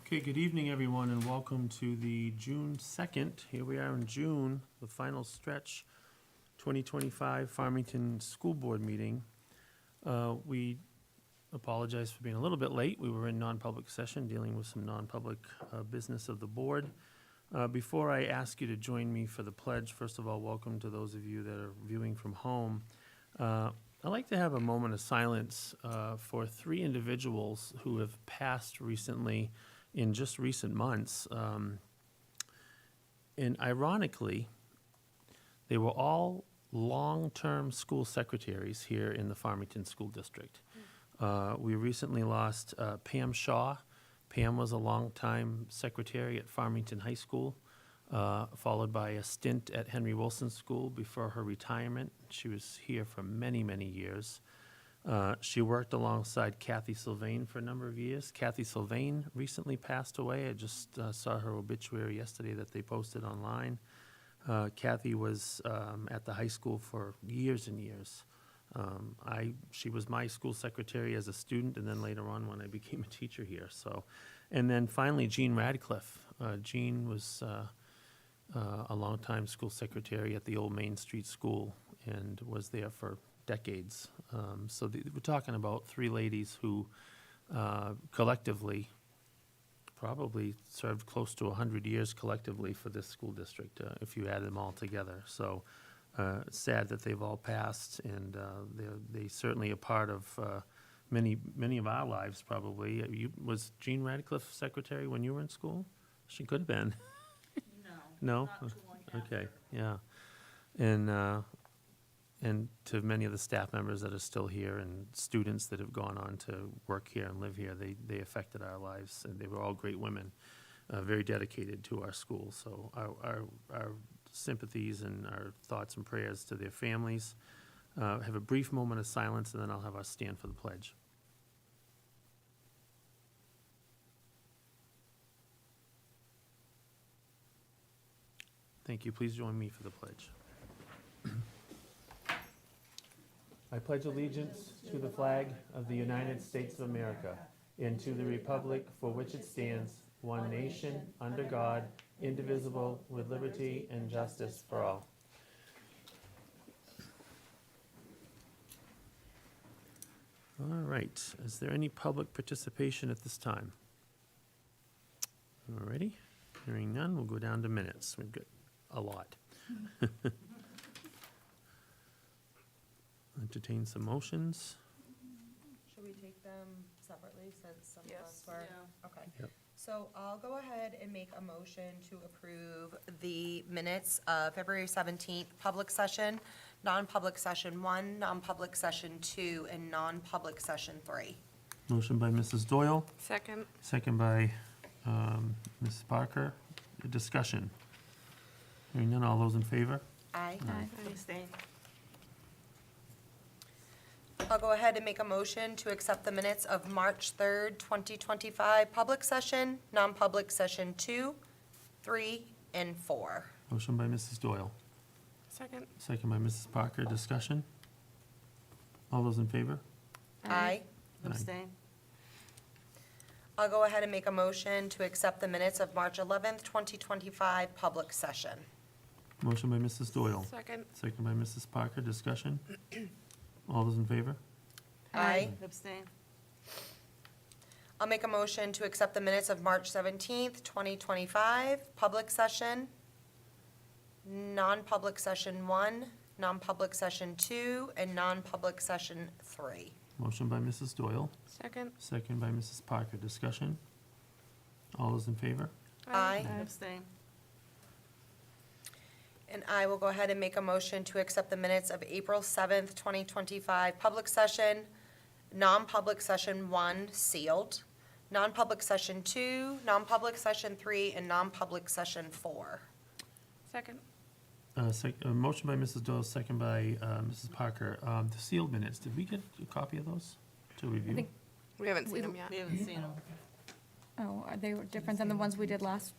Okay, good evening, everyone, and welcome to the June 2nd. Here we are in June, the final stretch, 2025 Farmington School Board meeting. We apologize for being a little bit late. We were in non-public session dealing with some non-public business of the board. Before I ask you to join me for the pledge, first of all, welcome to those of you that are viewing from home. I'd like to have a moment of silence for three individuals who have passed recently in just recent months. And ironically, they were all long-term school secretaries here in the Farmington School District. We recently lost Pam Shaw. Pam was a longtime secretary at Farmington High School, followed by a stint at Henry Wilson School before her retirement. She was here for many, many years. She worked alongside Kathy Sylvain for a number of years. Kathy Sylvain recently passed away. I just saw her obituary yesterday that they posted online. Kathy was at the high school for years and years. She was my school secretary as a student, and then later on when I became a teacher here. And then finally, Jean Radcliffe. Jean was a longtime school secretary at the old Main Street School and was there for decades. We're talking about three ladies who collectively probably served close to 100 years collectively for this school district, if you add them all together. So it's sad that they've all passed, and they certainly a part of many of our lives, probably. Was Jean Radcliffe secretary when you were in school? She could have been. No? Not too long after. Okay, yeah. And to many of the staff members that are still here and students that have gone on to work here and live here, they affected our lives, and they were all great women, very dedicated to our school. So our sympathies and our thoughts and prayers to their families. Have a brief moment of silence, and then I'll have us stand for the pledge. Thank you. Please join me for the pledge. I pledge allegiance to the flag of the United States of America and to the republic for which it stands, one nation, under God, indivisible, with liberty and justice for all. All right. Is there any public participation at this time? All righty. Hearing none, we'll go down to minutes. We've got a lot. Entertain some motions. Should we take them separately since some of us Yes. were? Yeah. Okay. Yep. So I'll go ahead and make a motion to approve the minutes of February 17th, public session, non-public session 1, non-public session 2, and non-public session 3. Motion by Mrs. Doyle, Second. second by Mrs. Parker. Discussion. Hearing none, all those in favor? Aye. Abstain. I'll go ahead and make a motion to accept the minutes of March 3rd, 2025, public session, non-public session 2, 3, and 4. Motion by Mrs. Doyle, Second. second by Mrs. Parker. Discussion. All those in favor? Aye. Abstain. I'll go ahead and make a motion to accept the minutes of March 11th, 2025, public session. Motion by Mrs. Doyle, Second. second by Mrs. Parker. Discussion. All those in favor? Aye. Abstain. I'll make a motion to accept the minutes of March 17th, 2025, public session, non-public session 1, non-public session 2, and non-public session 3. Motion by Mrs. Doyle, Second. second by Mrs. Parker. Discussion. All those in favor? Aye. Abstain. And I will go ahead and make a motion to accept the minutes of April 7th, 2025, public session, non-public session 1, sealed, non-public session 2, non-public session 3, and non-public session 4. Second. Motion by Mrs. Doyle, second by Mrs. Parker. The sealed minutes, did we get a copy of those to review? think- We haven't seen We- them yet. We haven't seen them. Oh, are they different than the ones we did last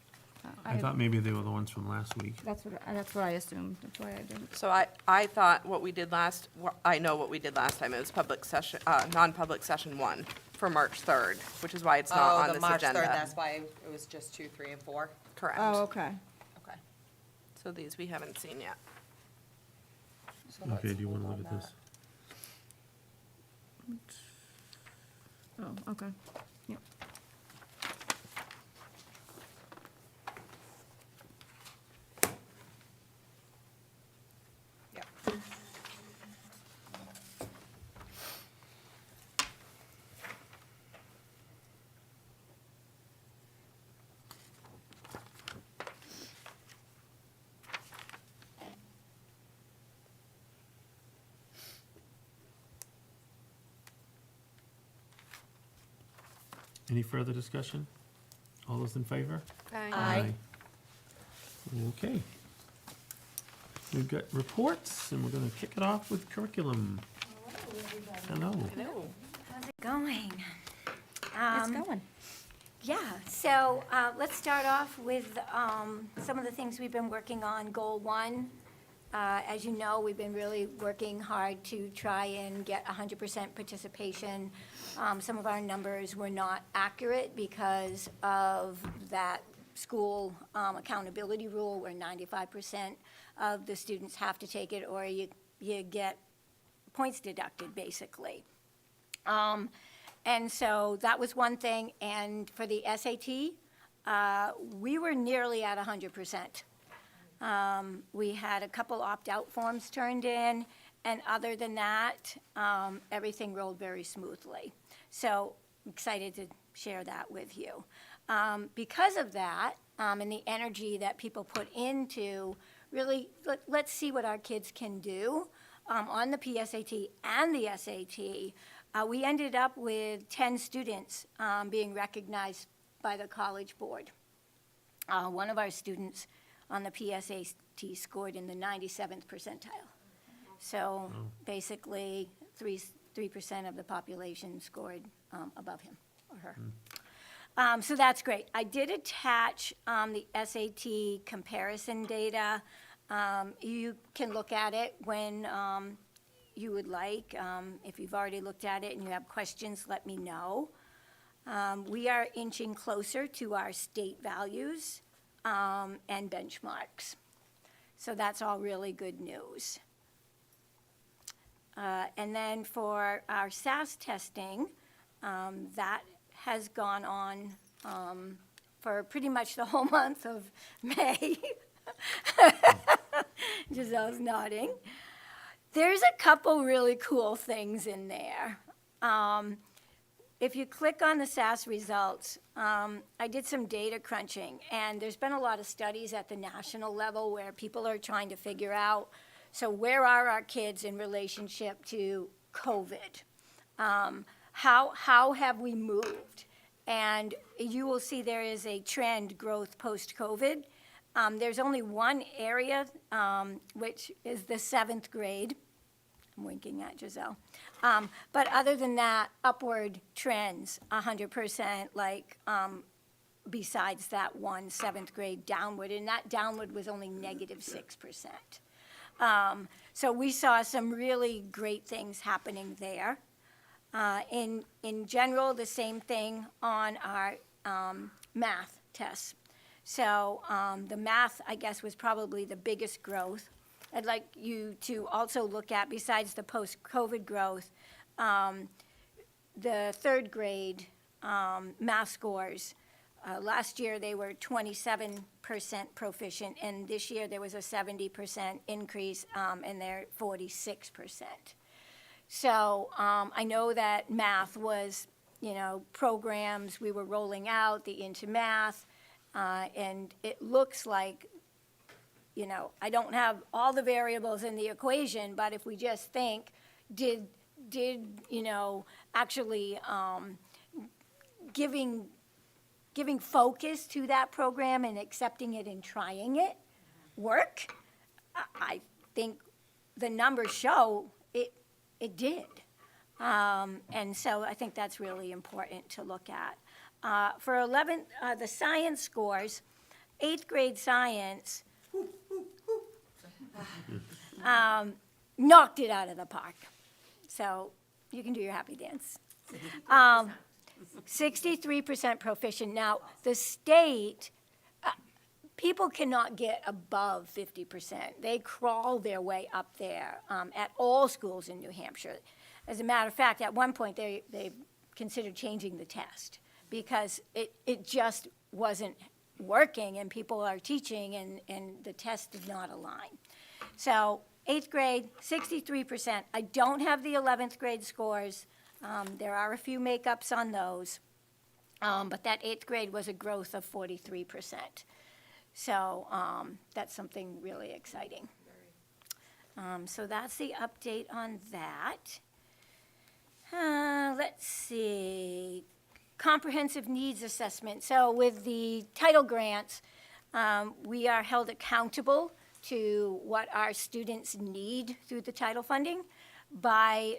I thought maybe they were the ones from last week. That's what I assumed. That's why I didn't. So I thought what we did last, I know what we did last time. It was public session, non-public session 1 for March 3rd, which is why it's not on Oh, the this March 3rd, agenda. that's why it was just 2, 3, and 4. Correct. Oh, okay. Okay. So these we haven't seen yet. So let's Okay, do you want to hold look on at this? Oh, okay. Yep. Yep. Any further discussion? All those in favor? Aye. Okay. We've got reports, and we're gonna kick it off with curriculum. Hello. How's it going? It's going. Yeah, so let's start off with some of the things we've been working on. Goal 1, as you know, we've been really working hard to try and get 100% participation. Some of our numbers were not accurate because of that school accountability rule where 95% of the students have to take it or you get points deducted, basically. And so that was one thing. And for the SAT, we were nearly at 100%. We had a couple opt-out forms turned in, and other than that, everything rolled very smoothly. So I'm excited to share that with you. Because of that, and the energy that people put into really, let's see what our kids can do on the PSAT and the SAT, we ended up with 10 students being recognized by the College Board. One of our students on the PSAT scored in the 97th percentile. So basically, 3% of the population scored above him or her. So that's great. I did attach the SAT comparison data. You can look at it when you would like. If you've already looked at it and you have questions, let me know. We are inching closer to our state values and benchmarks. So that's all really good news. And then for our SAS testing, that has gone on for pretty much the whole month of May. Giselle's nodding. There's a couple really cool things in there. If you click on the SAS results, I did some data crunching, and there's been a lot of studies at the national level where people are trying to figure out, so where are our kids in relationship to COVID? How have we moved? And you will see there is a trend growth post-COVID. There's only one area, which is the 7th grade. I'm winking at Giselle. But other than that, upward trends, 100%, like besides that one 7th grade downward, and that downward was only negative 6%. So we saw some really great things happening there. In general, the same thing on our math tests. So the math, I guess, was probably the biggest growth. I'd like you to also look at, besides the post-COVID growth, the 3rd grade math scores. Last year, they were 27% proficient, and this year there was a 70% increase, and they're 46%. So I know that math was, programs we were rolling out, the Into Math, and it looks like, I don't have all the variables in the equation, but if we just think, did actually giving focus to that program and accepting it and trying it work? I think the numbers show it did. And so I think that's really important to look at. For 11, the science scores, eighth grade science knocked it out of the park. So you can do your happy dance. 63% proficient. Now, the state, people cannot get above 50%. They crawl their way up there at all schools in New Hampshire. As a matter of fact, at one point, they considered changing the test because it just wasn't working, and people are teaching, and the test did not align. So eighth grade, 63%. I don't have the 11th grade scores. There are a few makeups on those. But that eighth grade was a growth of 43%. So that's something really exciting. So that's the update on that. Let's see. Comprehensive needs assessment. So with the title grants, we are held accountable to what our students need through the title funding by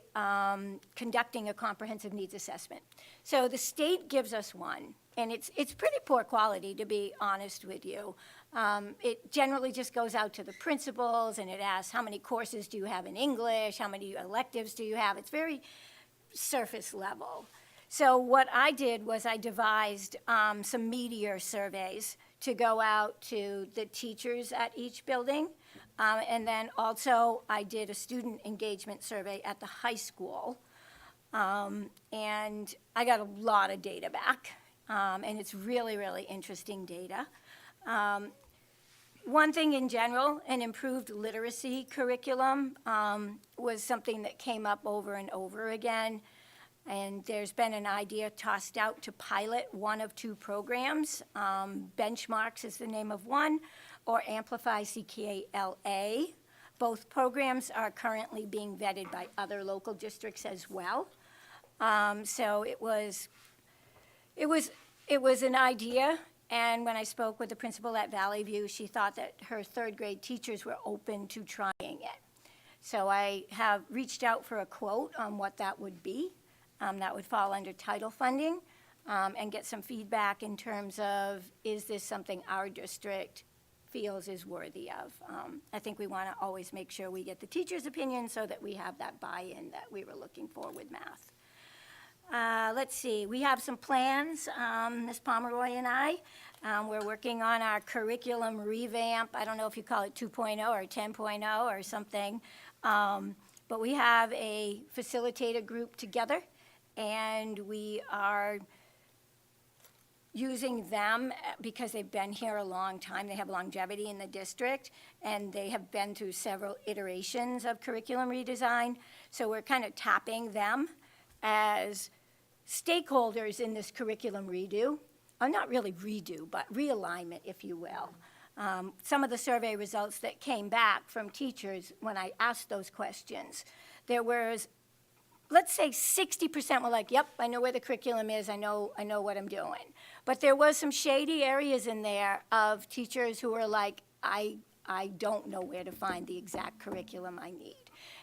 conducting a comprehensive needs assessment. So the state gives us one, and it's pretty poor quality, to be honest with you. It generally just goes out to the principals, and it asks, how many courses do you have in English? How many electives do you have? It's very surface level. So what I did was I devised some meteor surveys to go out to the teachers at each building. And then also I did a student engagement survey at the high school. And I got a lot of data back. And it's really, really interesting data. One thing in general, an improved literacy curriculum was something that came up over and over again. And there's been an idea tossed out to pilot one of two programs. Benchmarks is the name of one, or Amplify CKLA. Both programs are currently being vetted by other local districts as well. So it was an idea, and when I spoke with the principal at Valley View, she thought that her third grade teachers were open to trying it. So I have reached out for a quote on what that would be. That would fall under title funding, and get some feedback in terms of, is this something our district feels is worthy of? I think we want to always make sure we get the teacher's opinion so that we have that buy-in that we were looking for with math. Let's see, we have some plans, Ms. Pomeroy and I. We're working on our curriculum revamp. I don't know if you call it 2.0 or 10.0 or something. But we have a facilitator group together, and we are using them because they've been here a long time. They have longevity in the district, and they have been through several iterations of curriculum redesign. So we're kind of tapping them as stakeholders in this curriculum redo. Not really redo, but realignment, if you will. Some of the survey results that came back from teachers when I asked those questions, there was, let's say 60% were like, yep, I know where the curriculum is, I know what I'm doing. But there was some shady areas in there of teachers who were like, I don't know where to find the exact curriculum I need.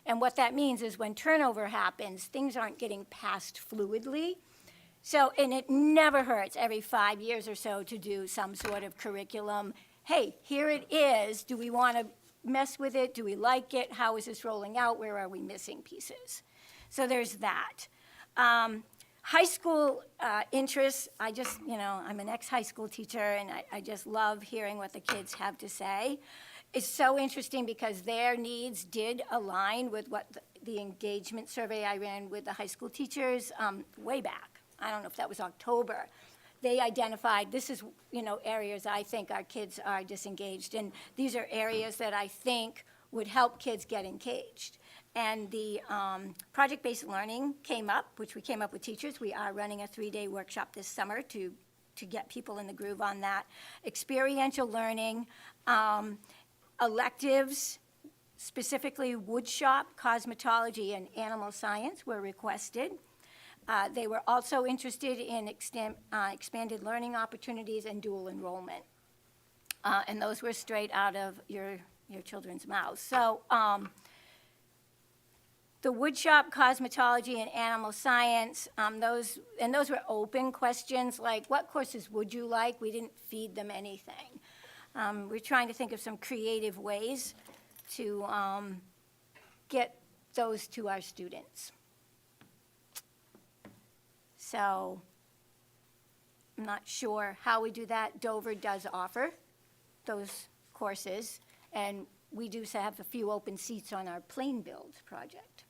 And what that means is when turnover happens, things aren't getting passed fluidly. So, and it never hurts every 5 years or so to do some sort of curriculum. Hey, here it is. Do we want to mess with it? Do we like it? How is this rolling out? Where are we missing pieces? So there's that. High school interests, I'm an ex-high school teacher, and I just love hearing what the kids have to say. It's so interesting because their needs did align with what the engagement survey I ran with the high school teachers way back. I don't know if that was October. They identified, this is, areas I think our kids are disengaged, and these are areas that I think would help kids get engaged. And the project-based learning came up, which we came up with teachers. We are running a 3-day workshop this summer to get people in the groove on that. Experiential learning, electives, specifically woodshop, cosmetology, and animal science were requested. They were also interested in expanded learning opportunities and dual enrollment. And those were straight out of your children's mouths. So the woodshop, cosmetology, and animal science, those were open questions, like what courses would you like? We didn't feed them anything. We're trying to think of some creative ways to get those to our students. So I'm not sure how we do that. Dover does offer those courses, and we do have a few open seats on our plane build project.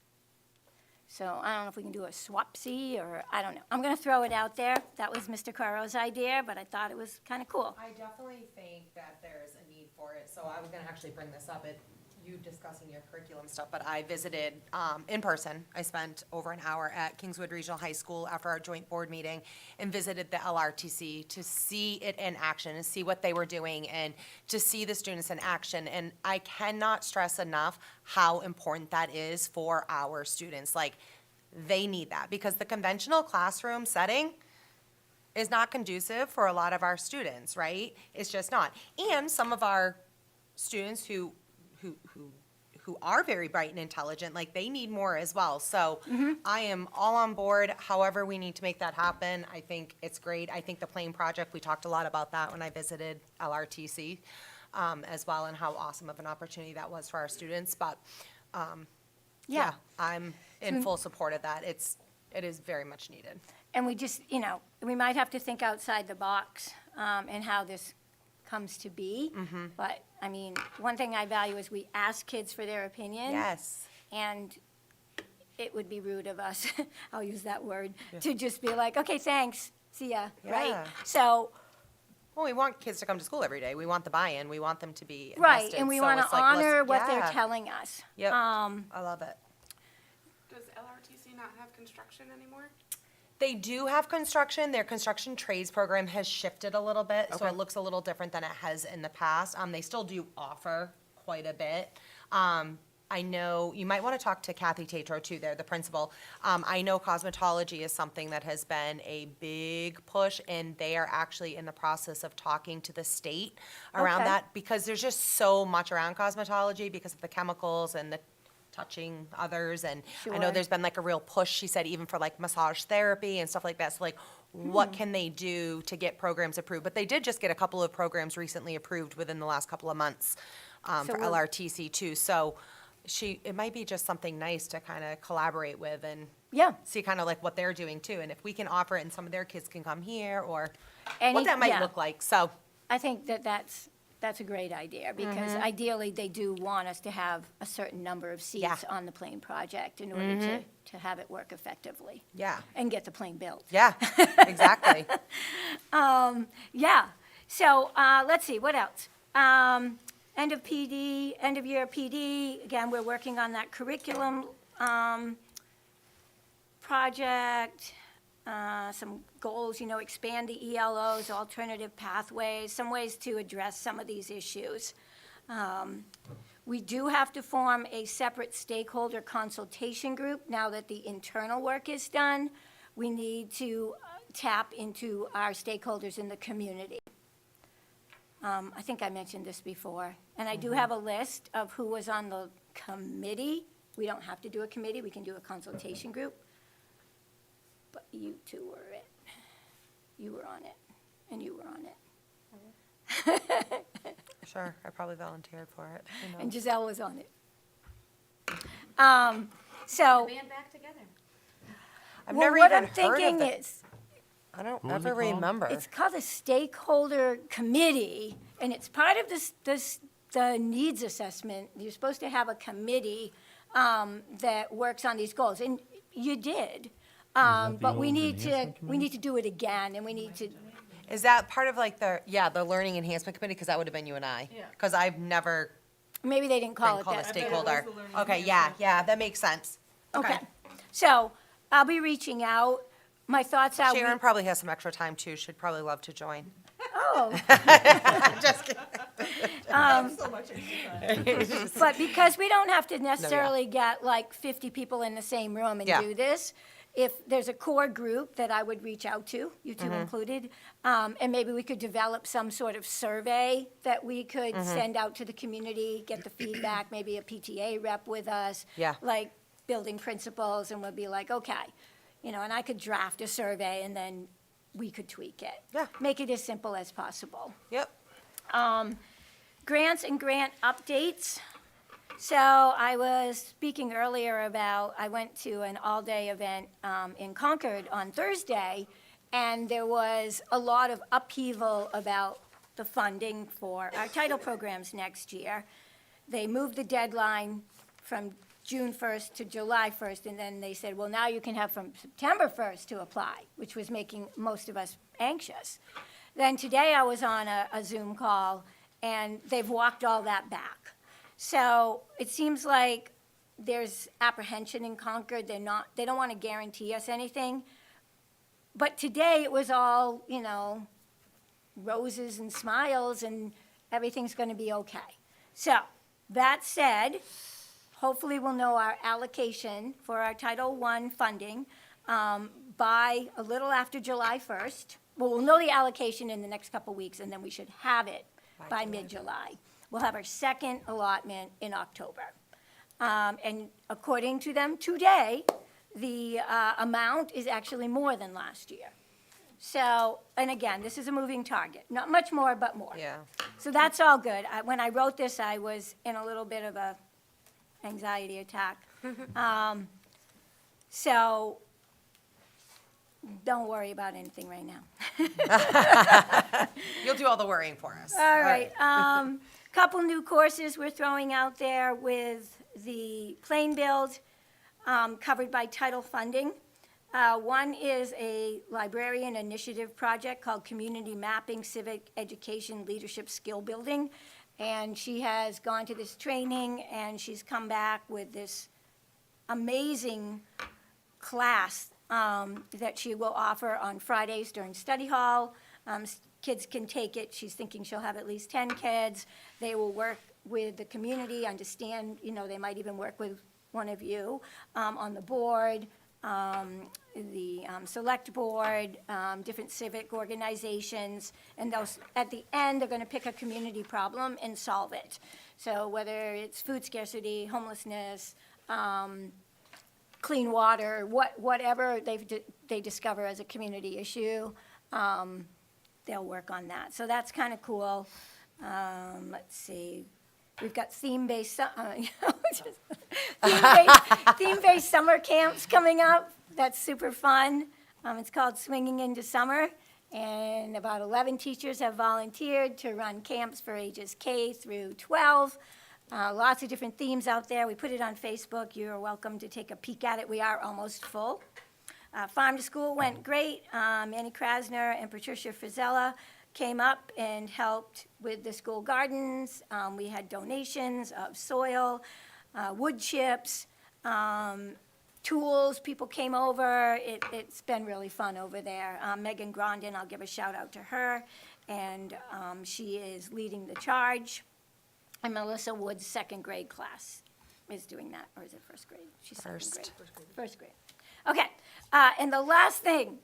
So I don't know if we can do a swap-see, or I don't know. I'm going to throw it out there. That was Mr. Caro's idea, but I thought it was kind of cool. I definitely think that there's a need for it, so I was gonna actually bring this up at you discussing your curriculum stuff, but I visited, in person. I spent over an hour at Kingswood Regional High School after our joint board meeting and visited the LRTC to see it in action and see what they were doing and to see the students in action. And I cannot stress enough how important that is for our students. Like, they need that because the conventional classroom setting is not conducive for a lot of our students, right? It's just not. And some of our students who are very bright and intelligent, like, they need more as well. So I am all on board, however we need to make that happen. I think it's great. I think the plane project, we talked a lot about that when I visited LRTC as well, and how awesome of an opportunity that was for our students. But yeah, I'm in full support of that. It is very much needed. And we just, we might have to think outside the box and how this comes to be. But, I mean, one thing I value is we ask kids for their opinion. Yes. And it would be rude of us, I'll use that word, to just be like, okay, thanks, see ya, right? Yeah. So, Well, we want kids to come to school every day. We want the buy-in. We want them to be right, invested. and we So want it's to like, let's- honor what they're yeah. telling us. Yep, I love it. Does LRTC not have construction anymore? They do have construction. Their construction trades program has shifted a little bit, so Okay. it looks a little different than it has in the past. They still do offer quite a bit. I know, you might want to talk to Kathy Tatro too, there, the principal. I know cosmetology is something that has been a big push, and they are actually in the process of talking to the state around Okay. that, because there's just so much around cosmetology because of the chemicals and the touching others, and I know Sure. there's been like a real push, she said, even for like massage therapy and stuff like that. So like, what can they do to get programs approved? But they did just get a couple of programs recently approved within the last couple of months So for we'll- LRTC too. So it might be just something nice to kind of collaborate with and Yeah. see kind of like what they're doing too. And if we can offer it and some of their kids can come here, or Any- what that might yeah. look like. So, I think that's a great idea, because ideally, they do want us to have a certain number of seats Yeah. on the plane project in order to have it work effectively. yeah. And get the plane built. Yeah, exactly. Yeah, so, let's see, what else? End of PD, end of year PD, again, we're working on that curriculum, project, some goals, expand the ELOs, alternative pathways, some ways to address some of these issues. We do have to form a separate stakeholder consultation group now that the internal work is done. We need to tap into our stakeholders in the community. I think I mentioned this before, and I do have a list of who was on the committee. We don't have to do a committee, we can do a consultation group. But you two were it. You were on it, and you were on it. Sure, I probably volunteered for it. Who knows? And Giselle was on it. Band back together. I've well, never what even I'm heard of thinking it. is, I don't What was ever it called? remember. it's called a stakeholder committee, and it's part of the needs assessment. You're supposed to have a committee that works on these goals, and you did. the But we old need to, enhancement we need to do it again, and we need to, Is that part of like the Learning Enhancement Committee? Because that would have been you and I. Yeah. Because I've never maybe they didn't call been it called a that. stakeholder. the Learning Okay, yeah, that makes sense. Okay, so I'll be reaching out. My thoughts are. Sharon probably has some extra time too. She'd probably love to join. Oh, Just kidding. but because we don't have to necessarily get like 50 people in the same room and Yeah. do this, if there's a core group that I would reach out to, you Mm-hmm. two included, and maybe we could develop some sort of survey that we could Mm-hmm. send out to the community, get the feedback, maybe a PTA rep with us. Yeah. Like building principals, and we'll be like, okay, and I could draft a survey and then we could tweak it. Yeah. Make it as simple as possible. Yep. Grants and grant updates. So I was speaking earlier about, I went to an all-day event in Concord on Thursday, and there was a lot of upheaval about the funding for our title programs next year. They moved the deadline from June 1st to July 1st, and then they said, well, now you can have from September 1st to apply, which was making most of us anxious. Then today I was on a Zoom call, and they've walked all that back. So it seems like there's apprehension in Concord. They don't want to guarantee us anything. But today it was all, roses and smiles, and everything's going to be okay. So that said, hopefully we'll know our allocation for our Title I funding by a little after July 1st. Well, we'll know the allocation in the next couple weeks, and then we should have it by mid-July. We'll have our second allotment in October. And according to them today, the amount is actually more than last year. So, and again, this is a moving target, not much more, but more. Yeah. So that's all good. When I wrote this, I was in a little bit of a anxiety attack. So don't worry about anything right now. You'll do all the worrying for us. All right. Couple new courses we're throwing out there with the plane build covered by title funding. One is a librarian initiative project called Community Mapping, Civic Education, Leadership Skill Building. And she has gone to this training, and she's come back with this amazing class that she will offer on Fridays during study hall. Kids can take it. She's thinking she'll have at least 10 kids. They will work with the community, understand, they might even work with one of you on the board, the select board, different civic organizations, and those, at the end, they're going to pick a community problem and solve it. So whether it's food scarcity, homelessness, clean water, whatever they discover as a community issue, they'll work on that. So that's kind of cool. Let's see. We've got theme-based summer camps coming up. That's super fun. It's called Swinging into Summer, and about 11 teachers have volunteered to run camps for ages K through 12. Lots of different themes out there. We put it on Facebook. You're welcome to take a peek at it. We are almost full. Farm to School went great. Annie Krasner and Patricia Frizella came up and helped with the school gardens. We had donations of soil, wood chips, tools. People came over. It's been really fun over there. Megan Grondin, I'll give a shout out to her, and she is leading the charge. And Melissa Wood's second grade class is doing that, or is it first grade? She's First. second grade. First grade. Okay, and the last thing,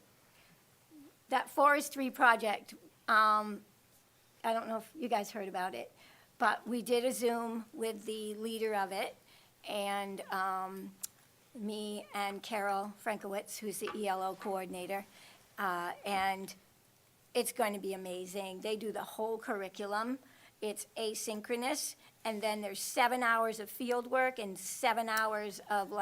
that forestry project, I don't know if you guys heard about it, but we did a Zoom with the leader of it, and me and Carol Frankowitz, who's the ELO coordinator, and it's going to be amazing. They do the whole curriculum. It's asynchronous, and then there's 7 hours of field work and 7 hours of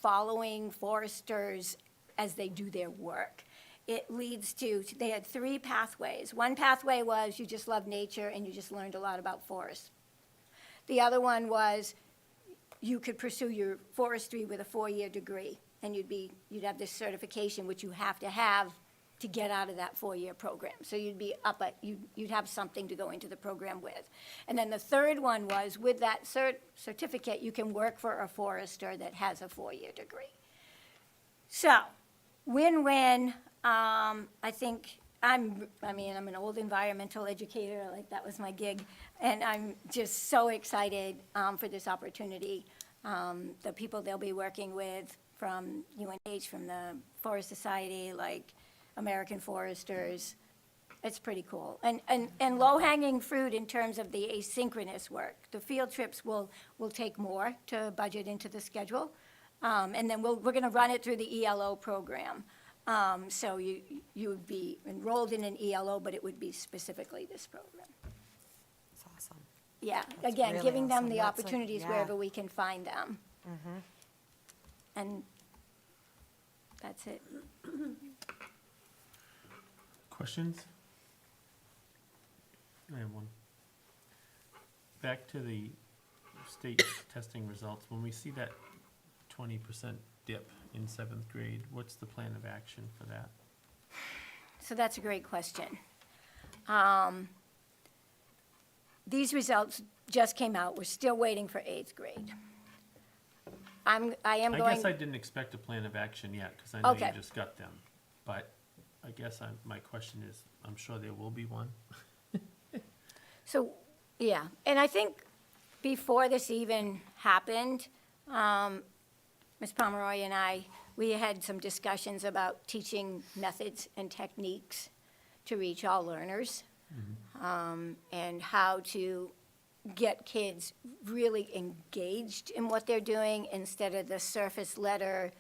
following foresters as they do their work. It leads to, they had 3 pathways. One pathway was you just love nature and you just learned a lot about forests. The other one was you could pursue your forestry with a 4-year degree, and you'd have this certification, which you have to get out of that 4-year program. So you'd be you'd have something to go into the program with. And then the third one was with that certificate, you can work for a forester that has a 4-year degree. So, win-win. I think I'm an old environmental educator, that was my gig, and I'm just so excited for this opportunity. The people they'll be working with from UNH, from the Forest Society, American Foresters, it's pretty cool. And low-hanging fruit in terms of the asynchronous work. The field trips will take more to budget into the schedule. And then we're going to run it through the ELO program. So you would be enrolled in an ELO, but it would be specifically this program. That's awesome. yeah, That's again, really giving them awesome. the That's like- opportunities yeah. wherever we can find them. And that's it. Questions? I have one. Back to the state testing results, when we see that 20% dip in seventh grade, what's the plan of action for that? So that's a great question. These results just came out. We're still waiting for eighth grade. I am I going. guess I didn't expect a plan of action yet, because I know you Okay. just got them. But I guess my question is, I'm sure there will be one. So, yeah, and I think before this even happened, Ms. Pomeroy and I, we had some discussions about teaching methods and techniques to reach all learners, and how to get kids really engaged in what they're doing instead of the surface letter,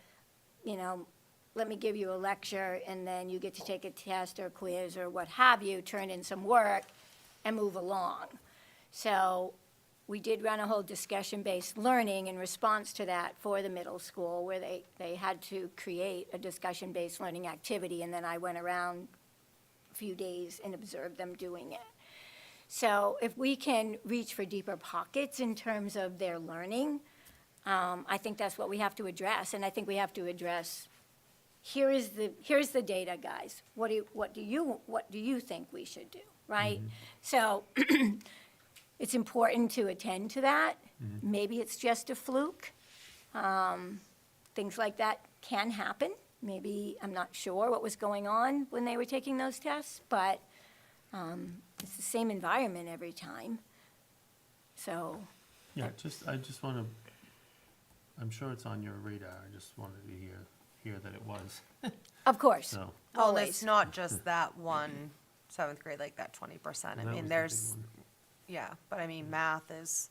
let me give you a lecture, and then you get to take a test or quiz or what have you, turn in some work, and move along. So we did run a whole discussion-based learning in response to that for the middle school, where they had to create a discussion-based learning activity, and then I went around a few days and observed them doing it. So if we can reach for deeper pockets in terms of their learning, I think that's what we have to address, and I think we have to address, here's the data, guys. What do you think we should do, right? So it's important to attend to that. Maybe it's just a fluke. Things like that can happen. Maybe, I'm not sure what was going on when they were taking those tests, but it's the same environment every time. So, Yeah, I just want to, I'm sure it's on your radar, I just wanted to hear that it was, of course, so. Well, always. it's not just that one seventh grade, like that 20%. I that was mean, the big there's, one. yeah, but I mean, math is,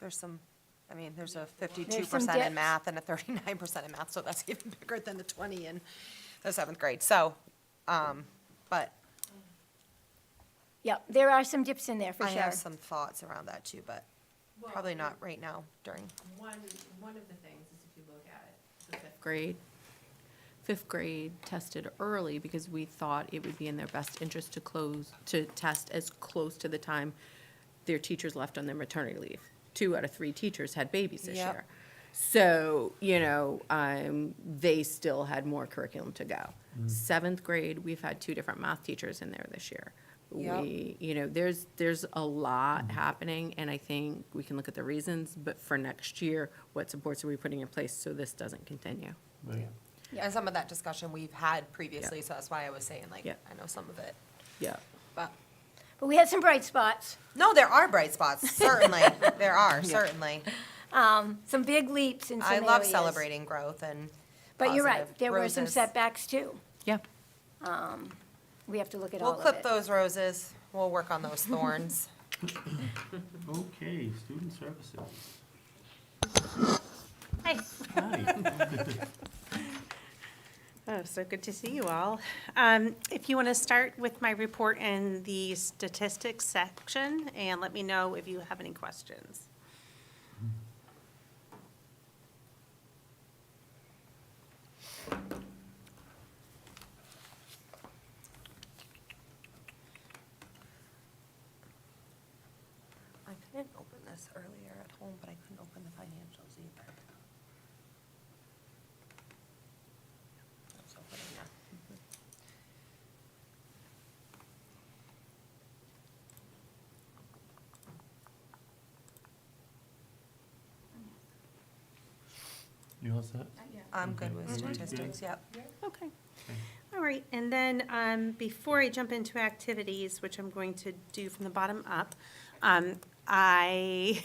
there's a 52% dips. in math and a 39% in math, so that's even bigger than the 20 in the seventh grade. So, but Yep, there are some dips in there for I sure. have some thoughts around that too, but probably not right now during. One of the things is if you look at it, the fifth grade tested early because we thought it would be in their best interest to test as close to the time their teachers left on their maternity leave. 2 out of 3 teachers had babies this Yep. year. So, they still had more curriculum to go. Seventh grade, we've had 2 different math teachers in there this year. Yep. There's a lot happening, and I think we can look at the reasons, but for next year, what supports are we putting in place so this doesn't continue? Right. Yeah. And some of that discussion we've had previously, Yeah. so that's why I was saying, like, Yeah. I know some of it, Yeah. but. But we had some bright spots, No, there are bright spots, certainly. There are, certainly. some big leaps in some I areas. love celebrating growth and But you're right, positive there were some roses. setbacks too. Yeah. We have to look at all We'll of it. clip those roses. We'll work on those thorns. Okay, student services. Hi. Hi. Oh, so good to see you all. If you want to start with my report in the statistics section, and let me know if you have any questions. I couldn't open this earlier at home, but I couldn't open the financials either. Let's open it now. You all set? I'm good with Okay. statistics, yep. Okay. All right, and then before I jump into activities, which I'm going to do from the bottom up, I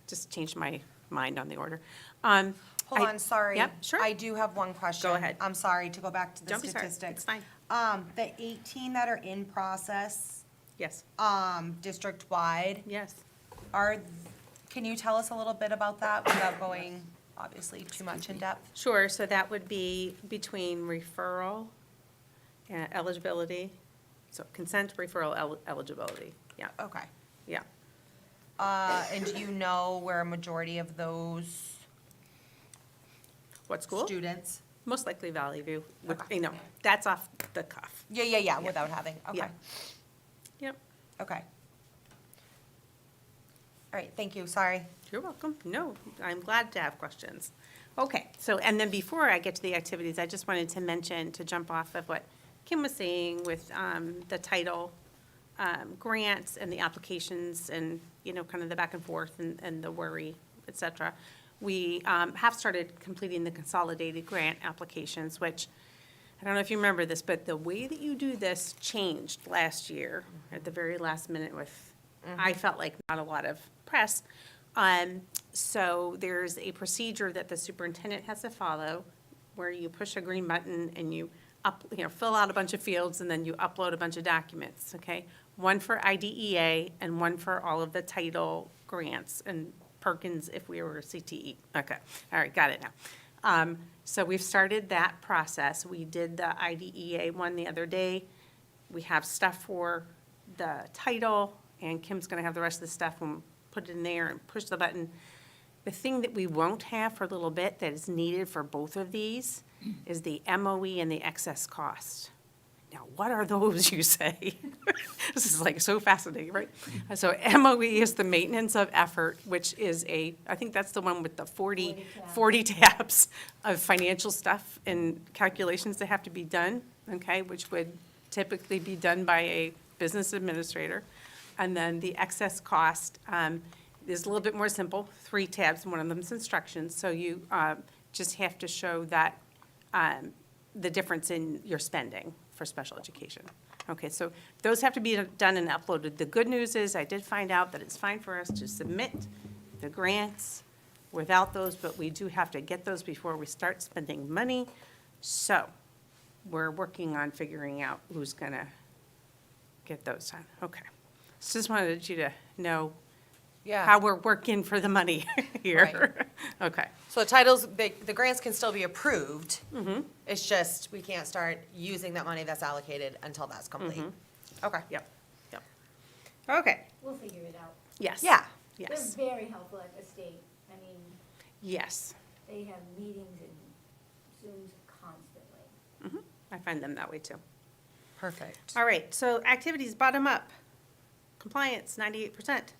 just changed my mind on the order. Hold I- on, sorry. Yep, sure. I do have one question. ahead. I'm sorry to go back to the Don't be sorry, statistics. it's fine. The 18 that are in process, Yes, district-wide, yes. can you tell us a little bit about that without going, obviously, too much in depth? Sure, so that would be between referral and eligibility, so consent, referral, eligibility, yeah. Okay. Yeah. And do you know where a majority of those What school? students? Most likely Valley View, which, Okay. you know, that's off the cuff. Yeah, without having, okay, Yeah. Yep, okay. All right, thank you, sorry. you're welcome. No, I'm glad to have questions. Okay, so, and then before I get to the activities, I just wanted to mention, to jump off of what Kim was saying with the title grants and the applications and, you know, kind of the back and forth and the worry, et cetera. We have started completing the consolidated grant applications, which, I don't know if you remember this, but the way that you do this changed last year at the very last minute with, I felt like not a lot of press. So there's a procedure that the superintendent has to follow where you push a green button and you fill out a bunch of fields and then you upload a bunch of documents, okay? One for IDEA and one for all of the title grants and Perkins if we were CTE. Okay, all right, got it now. So we've started that process. We did the IDEA one the other day. We have stuff for the title, and Kim's gonna have the rest of the stuff and put it in there and push the button. The thing that we won't have for a little bit that is needed for both of these is the MOE and the excess cost. Now, what are those, you say? This is like so fascinating, right? So MOE is the maintenance of effort, which is I think that's the one with the 40 tabs of financial stuff and calculations that have to be done, okay, which would typically be done by a business administrator. And then the excess cost is a little bit more simple, 3 tabs, one of them is instructions. So you just have to show that the difference in your spending for special education. Okay, so those have to be done and uploaded. The good news is I did find out that it's fine for us to submit the grants without those, but we do have to get those before we start spending money. So we're working on figuring out who's gonna get those done. Okay. So just wanted you to know how we're working for the money here. Okay. So the titles, the grants can still be approved. It's just, we can't start using that money that's allocated until that's complete. Okay. Yep. Okay. We'll figure it out. Yes. Yeah. They're Yes. very helpful at the state. I mean, Yes. they have meetings and Zooms constantly. I find them that way too. Perfect. All right, so activities, bottom up. Compliance, 98%.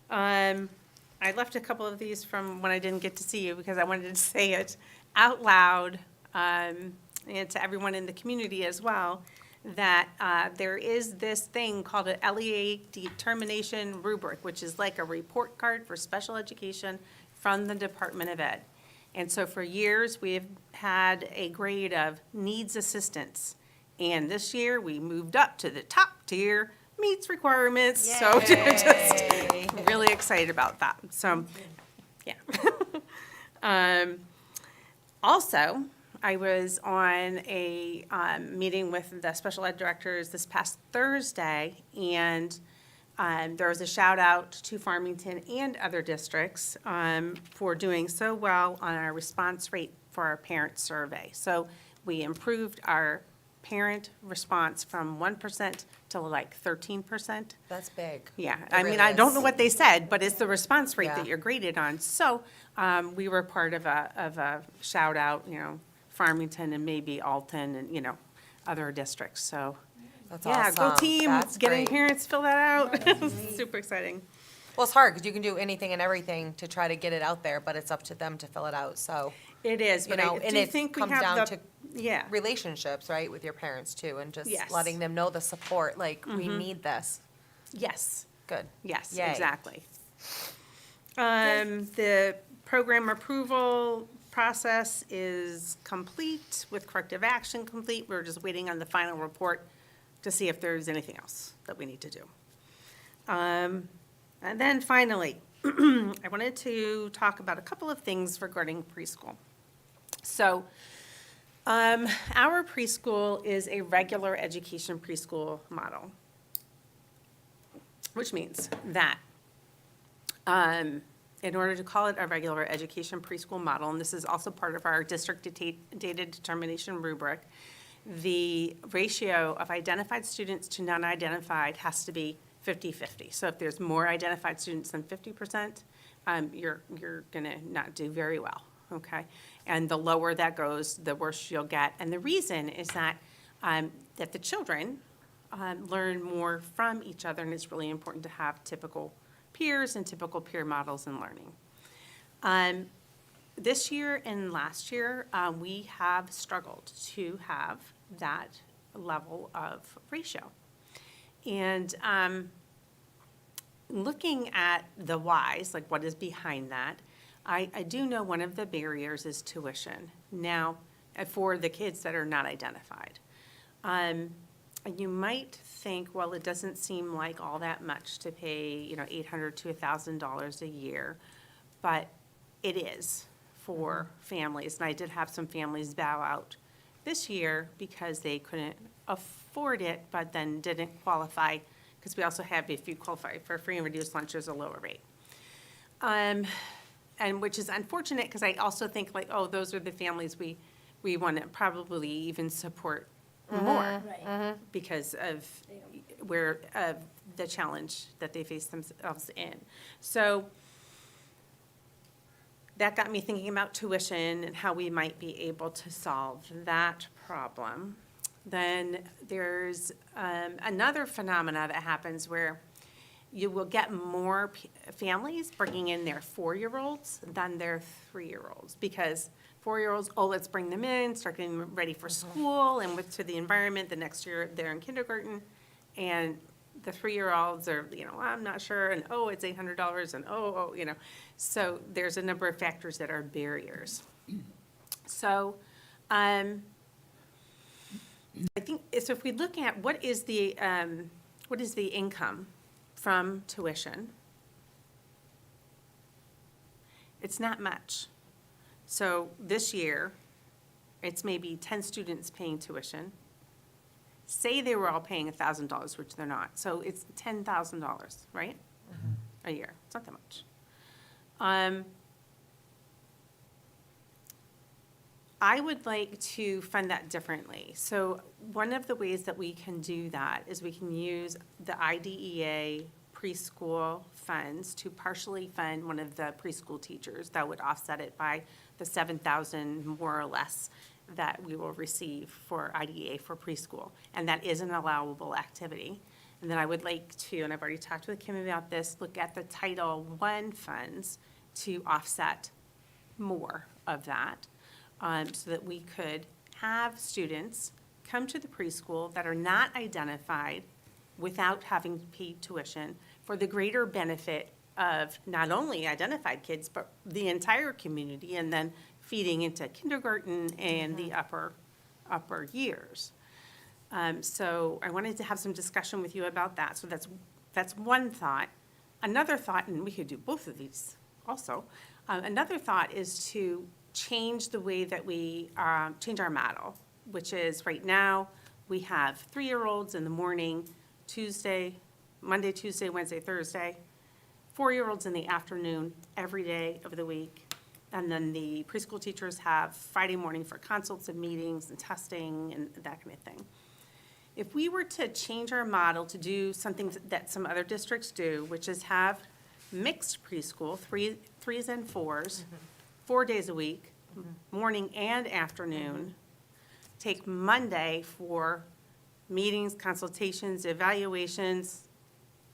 I left a couple of these from when I didn't get to see you because I wanted to say it out loud, and to everyone in the community as well, that there is this thing called an LEA determination rubric, which is like a report card for special education from the Department of Ed. And so for years, we've had a grade of needs assistance. And this year, we moved up to the top tier, meets requirements. So just really excited about that. So, yeah. Also, I was on a meeting with the special ed directors this past Thursday, and there was a shout out to Farmington and other districts for doing so well on our response rate for our parent survey. So we improved our parent response from 1% to like 13%. That's big. Yeah, It I mean, really I don't know is. what they said, but it's the response rate Yeah. that you're graded on. So we were part of a shout out, you know, Farmington and maybe Alton and, you know, other districts. So, That's yeah, go awesome. team, That's getting great. parents fill that out. Super exciting. Well, it's hard because you can do anything and everything to try to get it out there, but it's up to them to fill it out, so. It is, You but know, I and do it think we comes have down the, to yeah, relationships, right, with your parents too, and just Yes. letting them know the support, like, we need this. yes. Good. Yes, Yay. exactly. The program approval process is complete with corrective action complete. We're just waiting on the final report to see if there's anything else that we need to do. And then finally, I wanted to talk about a couple of things regarding preschool. So, our preschool is a regular education preschool model, which means that in order to call it a regular education preschool model, and this is also part of our district data determination rubric, the ratio of identified students to non-identified has to be 50-50. So if there's more identified students than 50%, you're gonna not do very well, okay? And the lower that goes, the worse you'll get. And the reason is that the children learn more from each other, and it's really important to have typical peers and typical peer models in learning. This year and last year, we have struggled to have that level of ratio. And looking at the whys, like what is behind that, I do know one of the barriers is tuition. Now, for the kids that are not identified. And you might think, well, it doesn't seem like all that much to pay, $800 to $1,000 a year, but it is for families. And I did have some families bow out this year because they couldn't afford it, but then didn't qualify, because we also have, if you qualify for free and reduced lunch, there's a lower rate. And which is unfortunate, because I also think like, oh, those are the families we want to probably even support more Right. because of where, of the challenge that they face themselves in. So that got me thinking about tuition and how we might be able to solve that problem. Then there's another phenomena that happens where you will get more families bringing in their 4-year-olds than their 3-year-olds, because 4-year-olds, oh, let's bring them in, start getting them ready for school and to the environment. The next year they're in kindergarten, and the 3-year-olds are, I'm not sure, and oh, it's $800, and oh, so there's a number of factors that are barriers. So, I think, so if we look at what is the income from tuition, it's not much. So this year, it's maybe 10 students paying tuition. Say they were all paying $1,000, which they're not. So it's $10,000, right? A year. It's not that much. I would like to fund that differently. So one of the ways that we can do that is we can use the IDEA preschool funds to partially fund one of the preschool teachers. That would offset it by the $7,000 more or less that we will receive for IDEA for preschool. And that is an allowable activity. And then I would like to, and I've already talked with Kim about this, look at the Title I funds to offset more of that, so that we could have students come to the preschool that are not identified without having paid tuition for the greater benefit of not only identified kids, but the entire community, and then feeding into kindergarten and the upper years. So I wanted to have some discussion with you about that. So that's one thought. Another thought, and we could do both of these also, another thought is to change the way that we change our model, which is right now we have 3-year-olds in the morning, Monday, Tuesday, Wednesday, Thursday, 4-year-olds in the afternoon every day of the week. And then the preschool teachers have Friday morning for consults and meetings and testing and that kind of thing. If we were to change our model to do something that some other districts do, which is have mixed preschool, threes and fours, 4 days a week, morning and afternoon, take Monday for meetings, consultations, evaluations,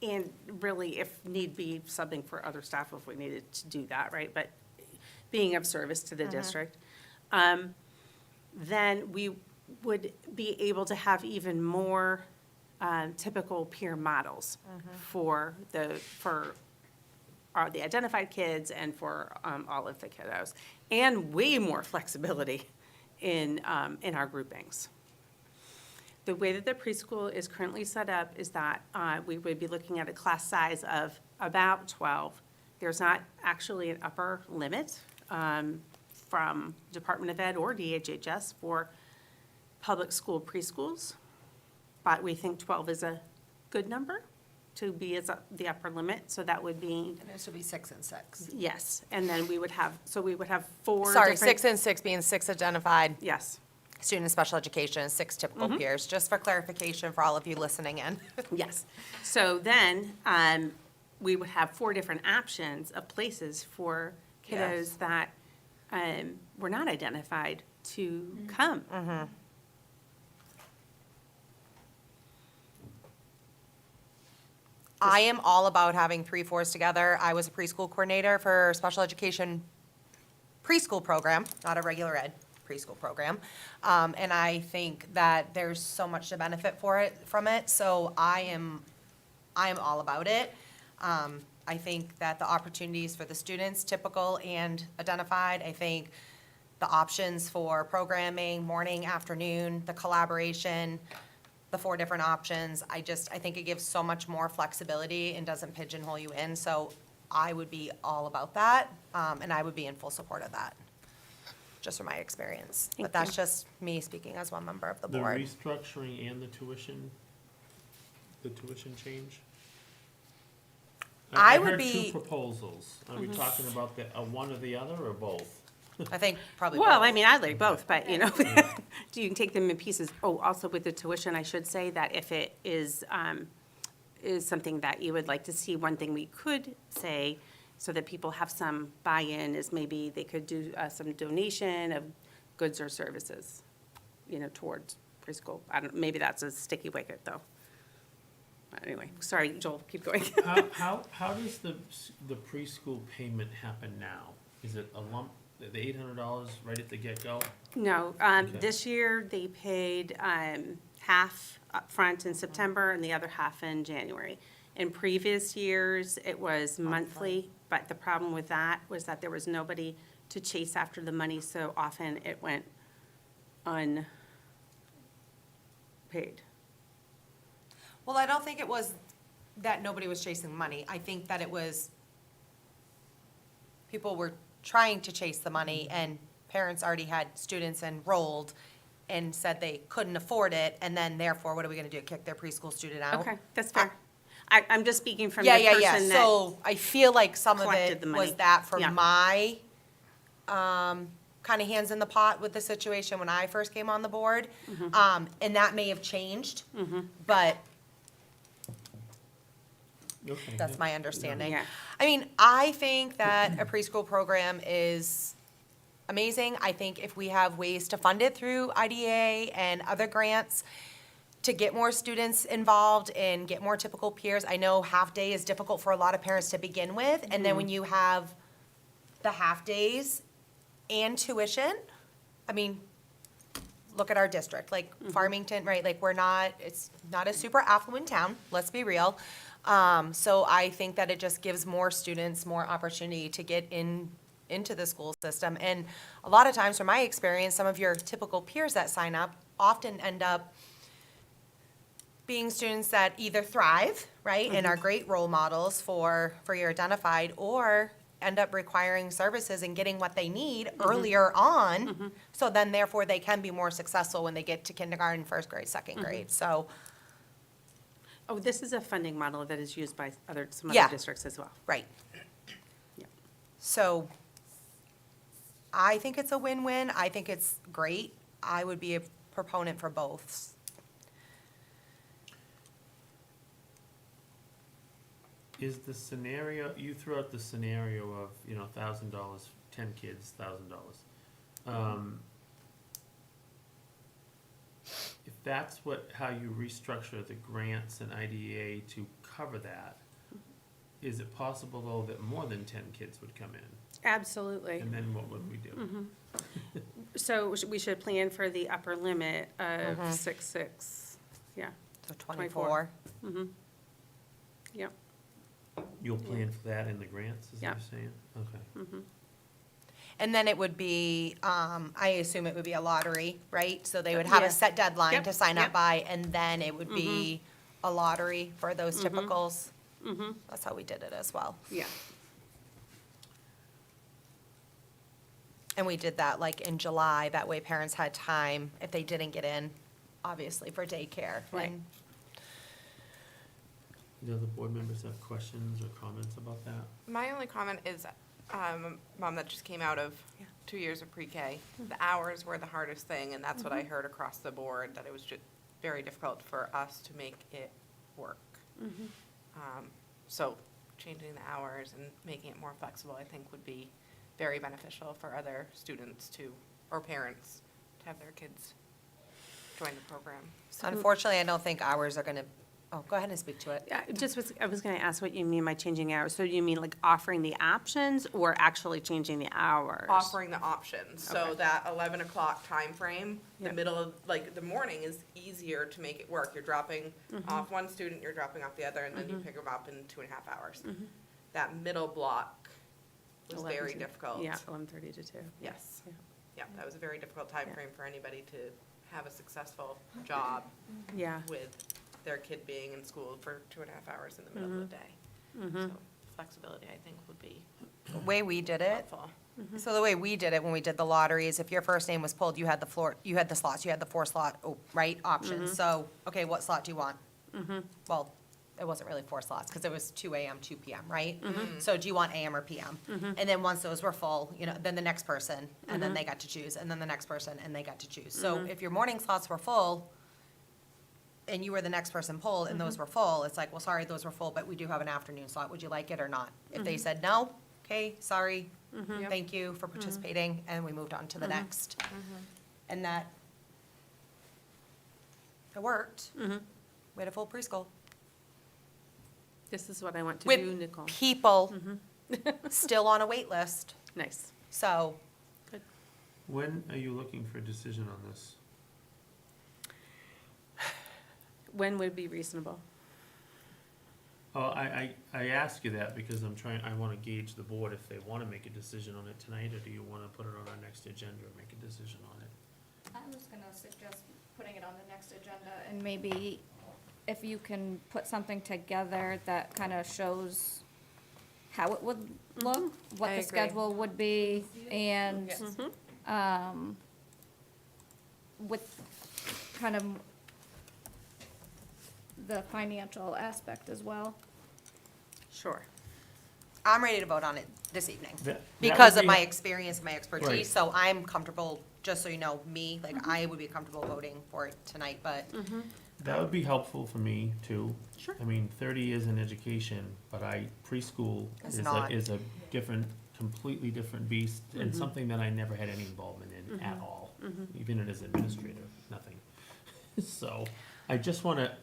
and really, if need be, subbing for other staff if we needed to do that, right? But being of service to the district, then we would be able to have even more typical peer models for the identified kids and for all of the kiddos, and way more flexibility in our groupings. The way that the preschool is currently set up is that we would be looking at a class size of about 12. There's not actually an upper limit from Department of Ed or DHHS for public school preschools, but we think 12 is a good number to be as the upper limit, so that would be, And this would be 6 and 6. yes. And then we would have 4 Sorry, different- 6 and 6 being 6 identified. Yes. Student in special education, 6 typical peers, just for clarification for all of you listening in. Yes. So then, we would have 4 different options of places for kiddos Yes. that were not identified to come. I am all about having 3-4s together. I was a preschool coordinator for a special education preschool program, not a regular ed preschool program. And I think that there's so much to benefit from it, so I am all about it. I think that the opportunities for the students, typical and identified, I think the options for programming, morning, afternoon, the collaboration, the 4 different options, I think it gives so much more flexibility and doesn't pigeonhole you in, so I would be all about that, and I would be in full support of that, just from my experience. Thank But that's you. just me speaking as one member of the The board. restructuring and the tuition change? I would heard be- 2 proposals. Are we talking about one or the other, or both? I think probably Well, both. I mean, I like both, but, you know, you can take them in pieces. Oh, also with the tuition, I should say that if it is something that you would like to see, one thing we could say, so that people have some buy-in, is maybe they could do some donation of goods or services, you know, towards preschool. Maybe that's a sticky wicket, though. But anyway, sorry, Joel, keep going. How does the preschool payment happen now? Is it a lump, the $800 right at the get-go? No, Okay. this year they paid half upfront in September and the other half in January. In previous years, it was monthly, but the problem with that was that there was nobody to chase after the money, so often it went unpaid. Well, I don't think it was that nobody was chasing money. I think that it was, people were trying to chase the money, and parents already had students enrolled and said they couldn't afford it, and then therefore, what are we gonna do, kick their preschool student out? Okay, that's fair. I'm just speaking from the Yeah, person yeah, that. yeah, so I feel like some of collected it the was money. that for Yeah. my, kind of hands in the pot with the situation when I first came on the board. Mm-hmm. And that may have changed, but Okay. that's my understanding. Yeah. I mean, I think that a preschool program is amazing. I think if we have ways to fund it through IDA and other grants to get more students involved and get more typical peers. I know half-day is difficult for a lot of parents to begin with, and then when you have the half-days and tuition, I mean, look at our district, like Farmington, right? Like, it's not a super affluent town, let's be real. So I think that it just gives more students more opportunity to get into the school system. And a lot of times, from my experience, some of your typical peers that sign up often end up being students that either thrive, right, and are great role models for your identified, or end up requiring services and getting what they need earlier on, so then therefore they can be more successful when they get to kindergarten, first grade, second grade, so, Oh, this is a funding model that is used by some Yeah. other districts as well. right. Yeah. So, I think it's a win-win, I think it's great, I would be a proponent for both. Is the scenario, you threw out the scenario of, $1,000, 10 kids, $1,000. If that's how you restructure the grants and IDEA to cover that, is it possible, though, that more than 10 kids would come in? Absolutely. And then what would we do? So we should plan for the upper limit of 6, yeah, So 24. 24. yeah. You'll plan for that in the grants, is that Yeah. what you're saying? Okay. And then it would be, I assume it would be a lottery, right? So they would have Yeah. a set deadline Yep, to sign up yep. by, and then it would be a lottery for those typicals. Mm-hmm. That's how we did it as well. Yeah. And we did that like in July, that way parents had time, if they didn't get in, obviously for daycare. Right. And Do other board members have questions or comments about that? My only comment is, Mom that just came out of 2 years of pre-K. The hours were the hardest thing, and that's what I heard across the board, that it was just very difficult for us to make it work. So changing the hours and making it more flexible, I think would be very beneficial for other students to, or parents, to have their kids join the program. Unfortunately, I don't think hours are gonna, oh, go ahead and speak to it. Yeah, I was gonna ask what you mean by changing hours. So do you mean like offering the options or actually changing the hours? Offering the options, so Okay. that 11 o'clock timeframe, the Yep. middle of, like, the morning is easier to make it work. You're dropping off one student, you're dropping off the other, and then you pick them up in 2.5 hours. That middle block was 11 very to- difficult. Yeah, 11:30 to 2. Yes. Yeah. Yeah, that was a very difficult timeframe for anybody to have a successful job Yeah. with their kid being in school for 2.5 hours in the middle of the day. So flexibility, I think, would be The way we did it, helpful. so the way we did it when we did the lottery is if your first name was pulled, you had the floor, you had the slots, you had the 4 slot, right, options. So, okay, what slot do you want? Well, it wasn't really 4 slots, because it was 2 AM, 2 PM, right? So do you want AM or PM? And then once those were full, you know, then the next person, and then they got to choose, and then the next person, and they got to choose. So if your morning slots were full, and you were the next person pulled, and those were full, it's like, well, sorry, those were full, but we do have an afternoon slot, would you like it or not? If they said no, okay, sorry, thank you for participating, and we moved on to the next. And that, it worked. We had a full preschool. This is what I want to With do, Nicole. people still on a wait list, Nice. so. When are you looking for a decision on this? When would be reasonable? Oh, I ask you that because I want to gauge the board if they want to make a decision on it tonight, or do you want to put it on our next agenda or make a decision on it? I was gonna suggest putting it on the next agenda, and maybe if you can put something together that kind of shows how it would look, what I the agree. schedule would be, and, with kind of the financial aspect as well. Sure. I'm ready to vote on it this evening. That Because would of be- my experience and my Right. expertise, so I'm comfortable, just so you know, me, like, I would be comfortable voting for it tonight, but That would be helpful for me, too. Sure. I mean, 30 years in education, but preschool It's is not. a different, completely different beast, and something that I never had any involvement in at all, even as administrator, nothing. So, I just wanna,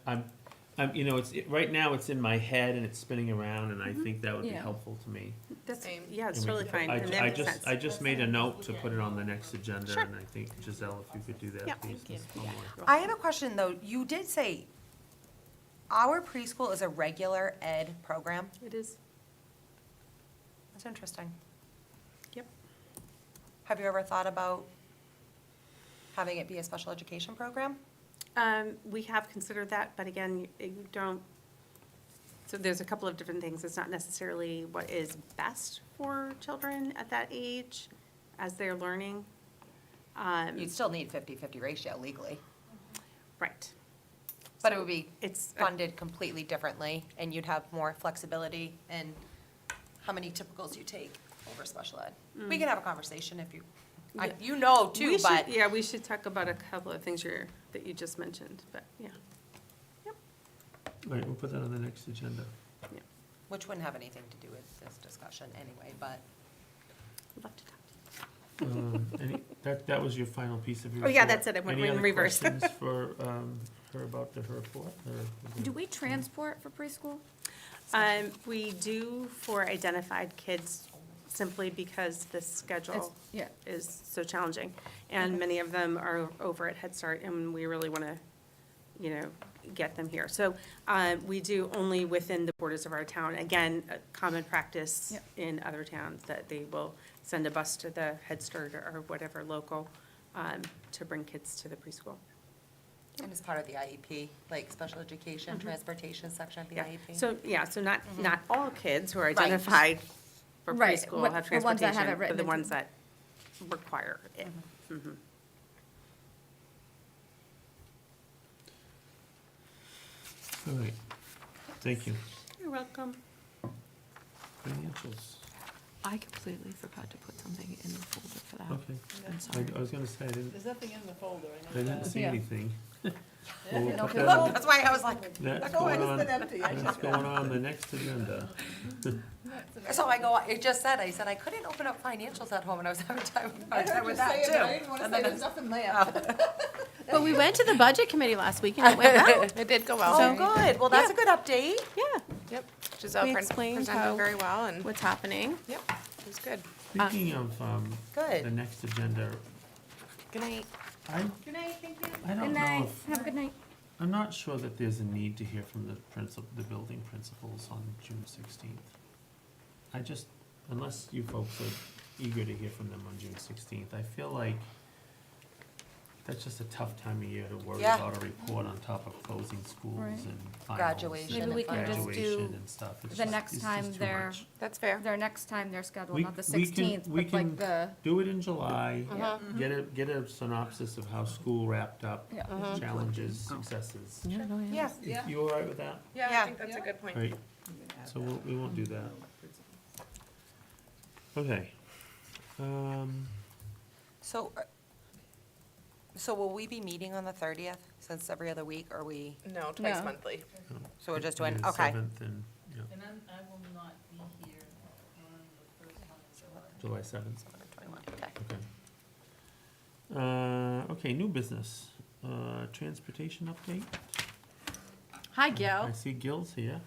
you know, right now, it's in my head and it's spinning around, and I think that would be Yeah. helpful to me. That's, Same. yeah, it's And we totally could- fine. And that I makes just, sense. I just made a note to put it on the next agenda, Sure. and I think, Giselle, if you could do that, Yeah, please. thank you. Ms. Plummer. I have a question, though. You did say our preschool is a regular ed program? It is. That's interesting. Yep. Have you ever thought about having it be a special education program? We have considered that, but again, you don't, so there's a couple of different things. It's not necessarily what is best for children at that age as they're learning. You'd still need 50-50 ratio legally, Right. but it would be It's, funded completely differently, and you'd have more flexibility in how many typicals you take over special ed. We can have a conversation if you, Yeah. you know we too, should- but Yeah, we should talk about a couple of things that you just mentioned, but yeah. All right, we'll put that on the next agenda. which wouldn't have anything to do with this discussion anyway, but. I'd love to talk to you. That was your final piece of your Oh, report? yeah, that's it. I went in reverse. Any other questions for her about her report? or- Do we transport for preschool? We do for identified kids simply because the schedule Yeah. is so challenging. And many of them are over at Head Start, and we really want to, get them here. So we do only within the borders of our town. Again, a common practice Yep. in other towns that they will send a bus to the Head Start or whatever local to bring kids to the preschool. And it's part of the IEP, like special education, transportation section of the IEP. So not all kids who are Right. identified for Right, preschool what- have the ones that have transportation, it written but the into- ones that require it. All right, thank you. You're welcome. Financials. I completely forgot to put something in the folder for that. Okay. I'm sorry. I was gonna say, I didn't, There's nothing in the folder, I I know didn't that. see anything. Well, we'll No put big that deal. on- That's why I was like, That's Oh, going it's on, been empty. I that's going on the next agenda. so I go, it just said, I said, I couldn't open up financials at home, and I was having I hard time heard you with say that it, too. but I didn't wanna And say then there's nothing there. But we went to the budget committee last week and it went well. It did go Oh, well. good, well, that's a good update. Yeah, Yep. Giselle We explained how- presented very well, and, what's happening? yep, it was good. Speaking of, Good. the next agenda, Good night. Good night, thank you. I don't Good know night, if- have a good night. I'm not sure that there's a need to hear from the building principals on June 16th. I just, unless you folks are eager to hear from them on June 16th, I feel like that's just a tough time of year to worry Yeah. about a report on top of closing schools Right. and finals. Graduation. Maybe we can just Graduation do and stuff. It's the just- next it's time just too they're- much. That's fair. Their next time they're scheduled, We- not the we can- 16th, we but like can- the, Do it in July, Mm-hmm. get a synopsis of how school wrapped up, Yeah. challenges, successes. Yeah. Yeah. You all right with that? Yeah, Yeah. I think that's a good point. Right, so we won't do that. Okay. So will we be meeting on the 30th, since every other week, or we, No, twice No. monthly. so we're just doing, Maybe the okay. 7th and, yeah, And I will not be here on the first one of July. July 7th, 21, okay. okay. Okay, new business, transportation update. Hi, Gil. I see Gil's here.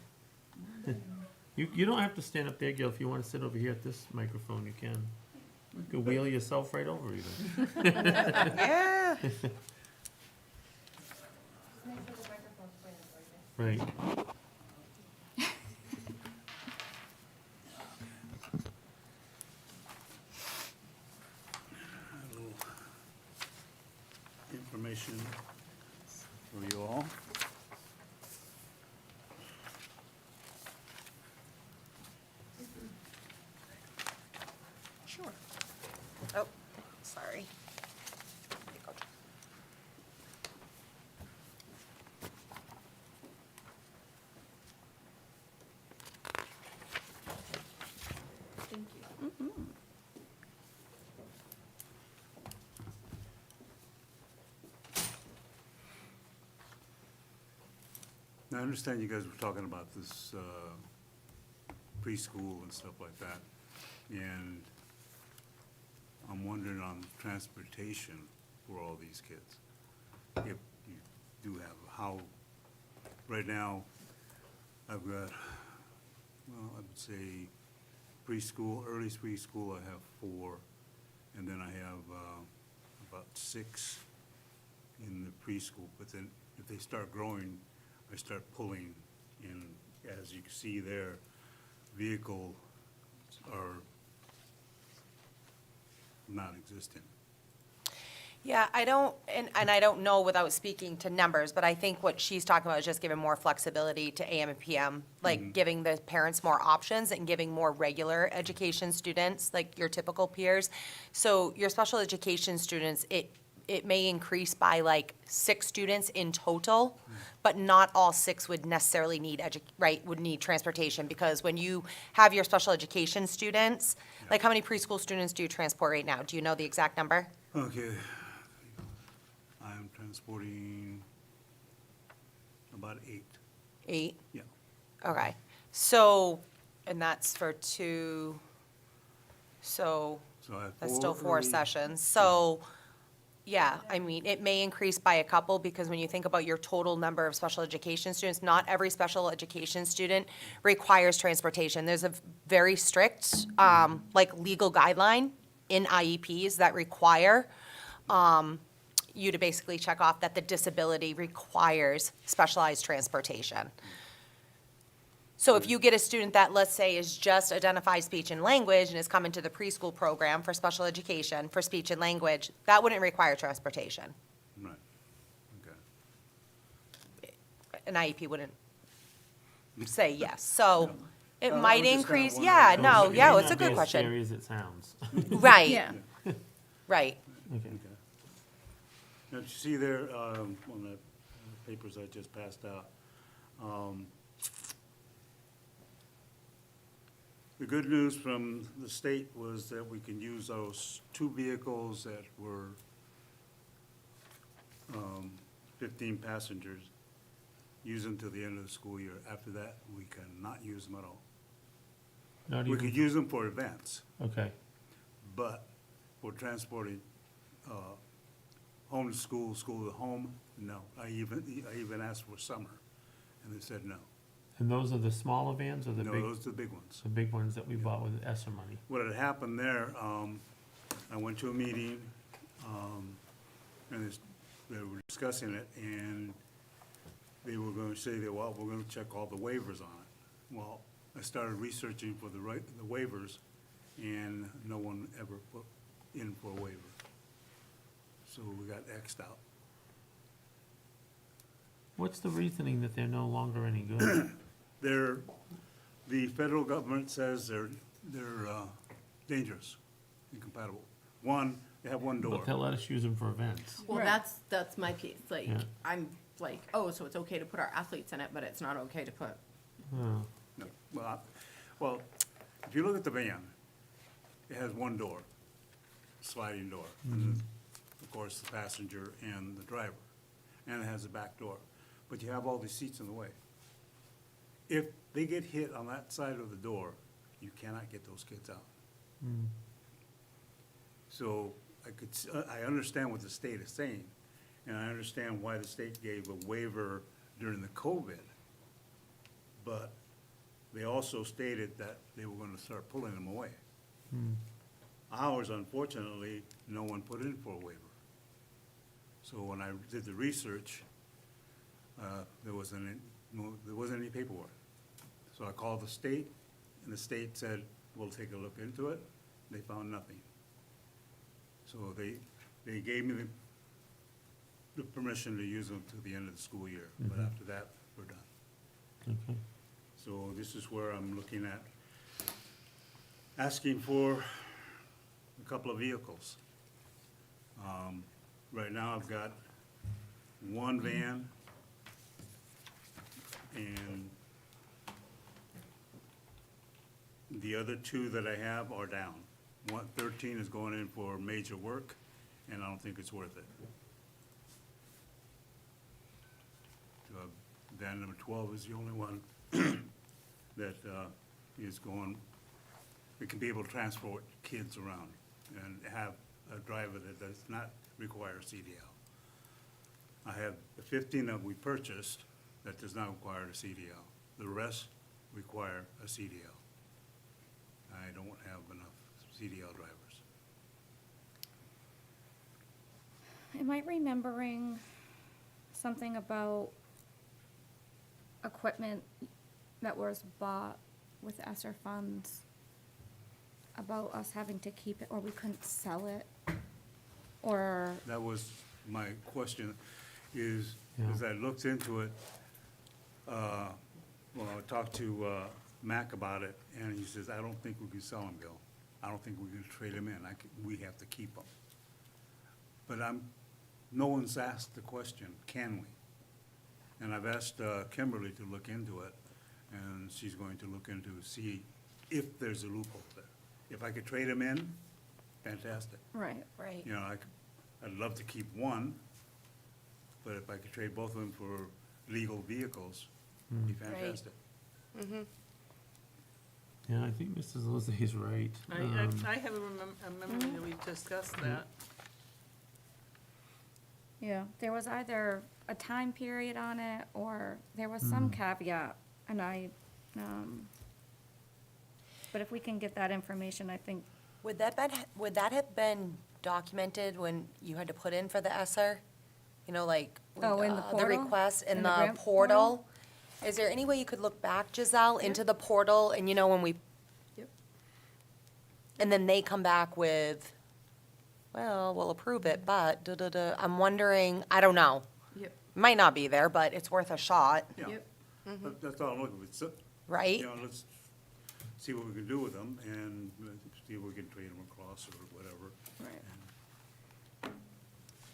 You don't have to stand up there, Gil, if you wanna sit over here at this microphone, you can. You can wheel yourself right over even. Yeah. Right. Information for you all. Sure. Oh, sorry. Now, I understand you guys were talking about this preschool and stuff like that, and I'm wondering on transportation for all these kids. If you do have, how, right now, I've got, well, I would say preschool, early preschool, I have 4, and then I have about 6 in the preschool, but then if they start growing, I start pulling in, as you can see there, vehicles are non-existent. Yeah, I don't, and I don't know without speaking to numbers, but I think what she's talking about is just giving more flexibility to AM and PM, like giving the parents more options and giving more regular education students, like your typical peers. So your special education students, it may increase by like 6 students in total, but not all 6 would necessarily need would need transportation, because when you have your special education students, like how many preschool students do you transport right now? Do you know the exact number? Okay. I'm transporting about 8, 8? yeah. Okay, so, and that's for 2, so So I have that's still 4 early- sessions. So, yeah, I mean, it may increase by a couple, because when you think about your total number of special education students, not every special education student requires transportation. There's a very strict, like, legal guideline in IEPs that require you to basically check off that the disability requires specialized transportation. So if you get a student that, let's say, is just identified speech and language and is coming to the preschool program for special education for speech and language, that wouldn't require transportation. Right, okay. An IEP wouldn't say yes. So it No, I might was just kinda increase, wondering. yeah, So no, it yeah, may it's a not be good as question. scary as it sounds. Right, Yeah. right. Okay. Okay. Now, you see there, on the papers I just passed out, The good news from the state was that we can use those 2 vehicles that were 15 passengers, use them till the end of the school year. After that, we cannot use them at all. Not We could even, use them for events, okay, but for transporting home to school, school to home, no. I even asked for summer, and they said no. and those are the smaller vans or the No, big, those are the big ones. the big ones that we bought with ESSER money? What had happened there, I went to a meeting, and they were discussing it, and they were gonna say that, well, we're gonna check all the waivers on it. Well, I started researching for the waivers, and no one ever put in for a waiver. So we got Xed out. What's the reasoning that they're no longer any good? The federal government says they're dangerous, incompatible. One, they have one door. But they'll let us use them for events. Well, Right. that's my piece, like, Yeah. I'm like, oh, so it's okay to put our athletes in it, but it's not okay to put, Oh, No, well, if you look at the van, it has one door, sliding door. And of course, the passenger and the driver, and it has a back door. But you have all these seats in the way. If they get hit on that side of the door, you cannot get those kids out. So I understand what the state is saying, and I understand why the state gave a waiver during the COVID. But they also stated that they were gonna start pulling them away. Ours, unfortunately, no one put in for a waiver. So when I did the research, there wasn't any paperwork. So I called the state, and the state said, we'll take a look into it. They found nothing. So they gave me the permission to use them to the end of the school year, but after that, we're done. okay. So this is where I'm looking at asking for a couple of vehicles. Right now, I've got one van and the other 2 that I have are down. 13 is going in for major work, and I don't think it's worth it. So van number 12 is the only one that is going, it can be able to transport kids around and have a driver that does not require a CDL. I have the 15 that we purchased that does not require a CDL. The rest require a CDL. I don't have enough CDL drivers. Am I remembering something about equipment that was bought with ESSER funds? About us having to keep it, or we couldn't sell it? Or, That was my question, is, Yeah. as I looked into it, well, I talked to Mac about it, and he says, I don't think we can sell them, Bill. I don't think we can trade them in. We have to keep them. But no one's asked the question, can we? And I've asked Kimberly to look into it, and she's going to look into, see if there's a loophole there. If I could trade them in, fantastic. right, Right. You know, I'd love to keep one, but if I could trade both of them for legal vehicles, it'd be fantastic. Yeah, I think Mrs. Lizzie's right. I have a memory that we discussed that. yeah, there was either a time period on it, or there was some caveat, and but if we can get that information, I think, Would that have been documented when you had to put in for the ESSER? You know, like, Oh, in the the portal? request in In the the grant portal? Is there any way you could look back, Giselle, into the portal, and you know, when we, Yep. and then they come back with, well, we'll approve it, but da-da-da, I'm wondering, I don't know. Yep. Might not be there, but it's worth a shot, Yeah, Yep. that's all I'm looking for. So, right? you know, let's see what we can do with them, and see if we can trade them across or whatever. right.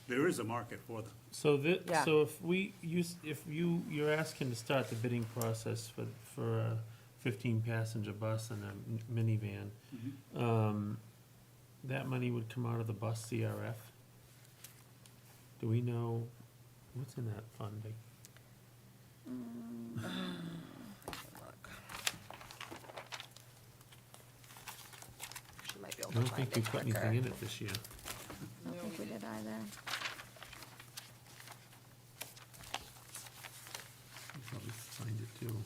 There is a market for them. So Yeah. so if you're asking to start the bidding process for 15-passenger bus and a minivan. That money would come out of the bus CRF. Do we know, what's in that funding? She might be able I to don't find think we it put anything quicker. in it this year. I don't think we did either. I'll probably find it too.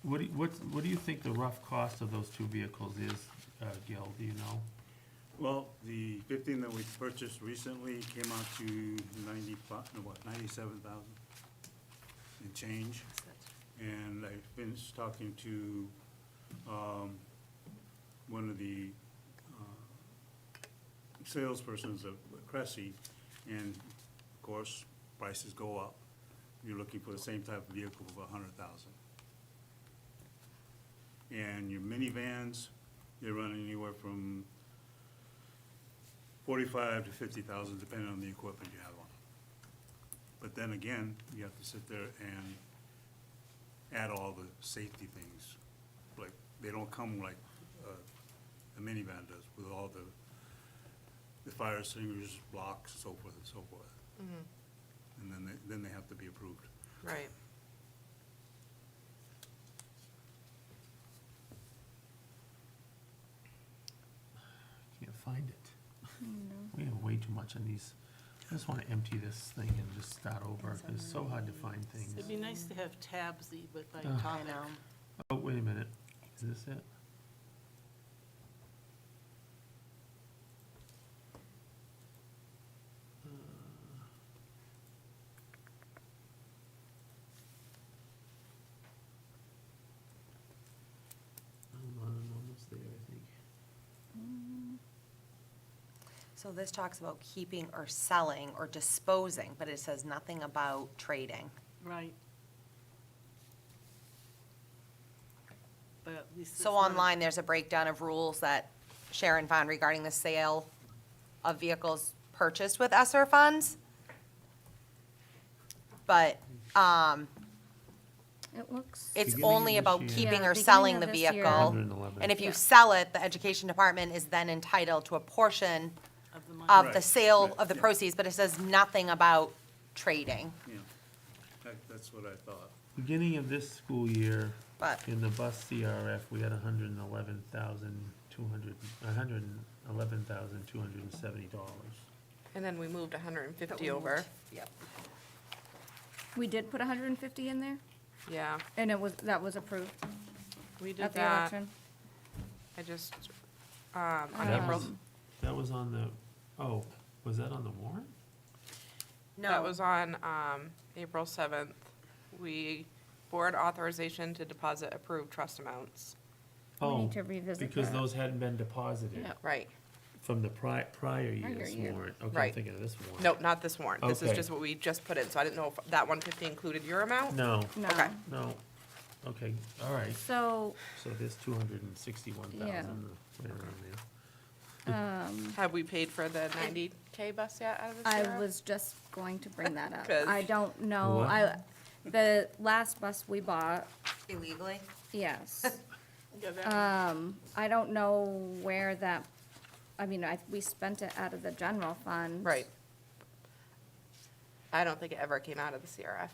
What do you think the rough cost of those two vehicles is, Gil, do you know? Well, the 15 that we purchased recently came out to 97,000 and change. And I finished talking to one of the salespersons of Cressy, and of course, prices go up. You're looking for the same type of vehicle for 100,000. And your minivans, they're running anywhere from 45 to 50,000, depending on the equipment you have on. But then again, you have to sit there and add all the safety things. Like, they don't come like a minivan does, with all the fire extinguishers, blocks, so forth and so forth. And then they have to be approved. Right. Can't find it. We have way too much on these. I just wanna empty this thing and just start over, it's so hard to find things. It'd be nice to have tabs with like Ugh. topic. Oh, wait a minute, is this it? Hold on, I'm almost there, I think. So this talks about keeping or selling or disposing, but it says nothing about trading. Right. But at least. So it's not a- online, there's a breakdown of rules that Sharon found regarding the sale of vehicles purchased with ESSER funds. But, It looks. it's Beginning of only this about year. keeping Yeah, or beginning selling of the this year. vehicle. 111. And if you Yeah. sell it, the education department is then entitled to a portion Of the money. of the Right, sale right, of the yeah. proceeds, but it says nothing about trading. Yeah, that's what I thought. Beginning of this school year, But- in the bus CRF, we had $111,270. And then we moved 150 over. Yep. We did put 150 in there, Yeah, and that was approved we did at the that. election. I just, on That April, was- That was on the, oh, was that on the warrant? that was on April 7th. We, board authorization to deposit approved trust amounts. We Oh, need to revisit because that. those hadn't been deposited Yeah. Right. from the prior year's year. warrant. Okay, I'm Right. thinking of this warrant. Nope, not this warrant. This is Okay. just what we just put in, so I didn't know if that 150 included your amount? No, No. Okay. no. Okay, all right. So, So there's 261,000, right around there. Have we paid for the 90K bus yet out of the I CRF? was just going to bring that up. 'Cause- I don't know, What? the last bus we bought, Illegally? yes. Yeah, that- I don't know where that, I mean, we spent it out of the general fund. Right. I don't think it ever came out of the CRF.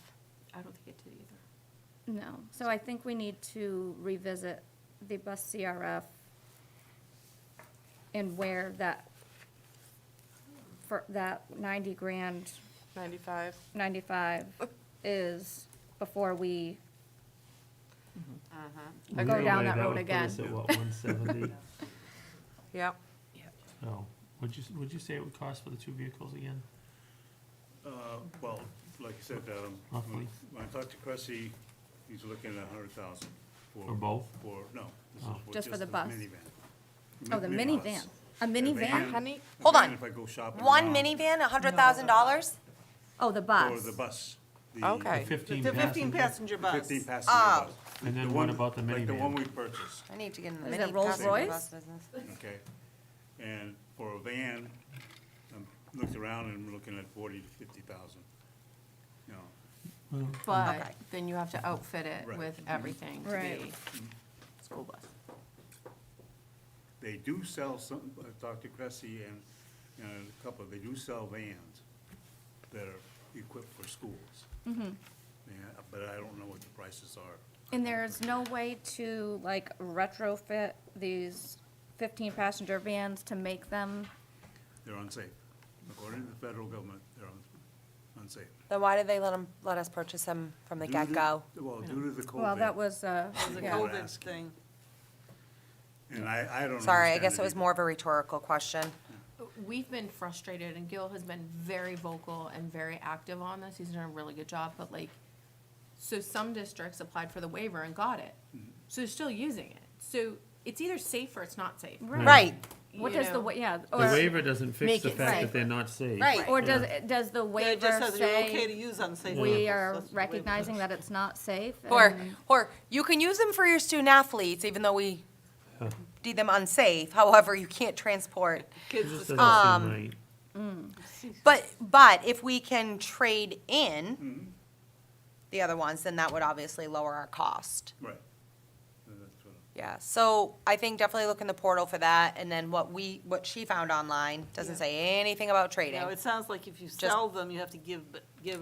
I don't think it did either. No, so I think we need to revisit the bus CRF and where that, for that 90 grand, 95. 95 is before we Either go down way, that road would put us again. at what, 170? Yep. Oh, what'd you say it would cost for the two vehicles again? Well, like I said, Roughly. when I talked to Cressy, he's looking at 100,000 For both? No, this Oh. is for Just for the bus. minivan. Oh, the Minibus. minivan. A van. minivan? Honey? Hold And on. if I go shopping One around minivan, $100,000? Oh, the For bus. the bus. Okay. 15 The 15 passenger? passenger bus. 15 passenger Oh. bus. And then The what one- about the Like the one minivan? we purchased, I need to get in the Is it mini Rolls passenger Royce? bus business. okay? And for a van, I looked around and I'm looking at 40 to 50,000. You know, but Okay. then you have to outfit it Right. with everything to Right. be school bus. They do sell some, Dr. Cressy and a couple, they do sell vans that are equipped for schools. Yeah, but I don't know what the prices are. And there's no way to like retrofit these 15-passenger vans to make them, They're unsafe. According to the federal government, they're unsafe. Then why did they let us purchase them from the Due to- get-go? Well, due to the COVID. well, that was, It was a Yeah. COVID Asking. thing. And I don't Sorry, I understand guess it was either. more of a rhetorical question. We've been frustrated, and Gil has been very vocal and very active on this. He's done a really good job, but like, so some districts applied for the waiver and got it. So they're still using it. So it's either safe or it's not safe. Right, what you does the, know? yeah, The or, waiver doesn't fix Make the it fact safe. that they're not safe. right. or does the Yeah, it waiver just says you're okay to say use unsafe we vehicles. are That's what the waiver recognizing says. that it's not safe? and- Or you can use them for your student athletes, even though we deem them unsafe. However, you can't transport. Kids It to just school. doesn't seem right. But if we can trade in the other ones, then that would obviously lower our cost. Right. That's what- Yeah, so I think definitely look in the portal for that, and then what she found online doesn't say anything about trading, No, it sounds like if you Just- sell them, you have to give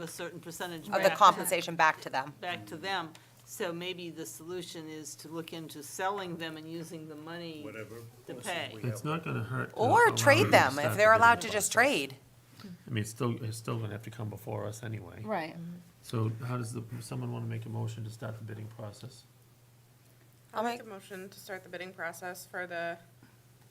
a certain percentage of the back compensation back to them. back to them. So maybe the solution is to look into selling them and using the money. Whatever. To Listen, pay. we It's have- not gonna hurt. to Or allow trade to them, start if the they're bidding allowed to just process. trade. I mean, it's still gonna have to come before us anyway. Right. So how does someone wanna make a motion to start the bidding process? I'll I'll make make- a motion to start the bidding process for the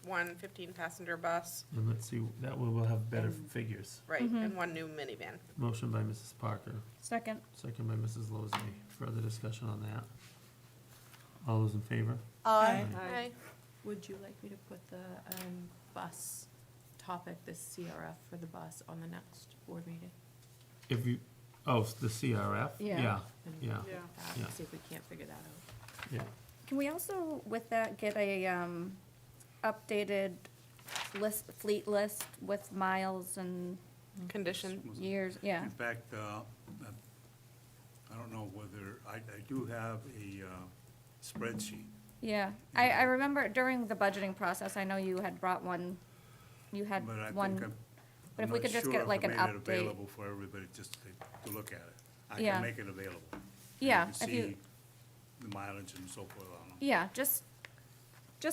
15-passenger bus, And let's see, that way we'll have better figures. right, and one new minivan. Motion by Mrs. Parker, Second, second by Mrs. Lozay. Further discussion on that? All those in favor? Aye. Would you like me to put the bus topic, this CRF for the bus, on the next board meeting? If you, the CRF? Yeah. Yeah, And yeah, look at that, Yeah. See if we can't figure that out. yeah. can we also, with that, get a, updated fleet list with miles and Condition. years, yeah? In fact, I don't know whether, I do have a spreadsheet. Yeah, I remember during the budgeting process, I know you had brought one, you had But I think one, I'm but if we could just get like an I'm not sure if I made it update. available for everybody just to look at it. I Yeah. can make it available. Yeah, You if can you, see the mileage and so forth on them. yeah, just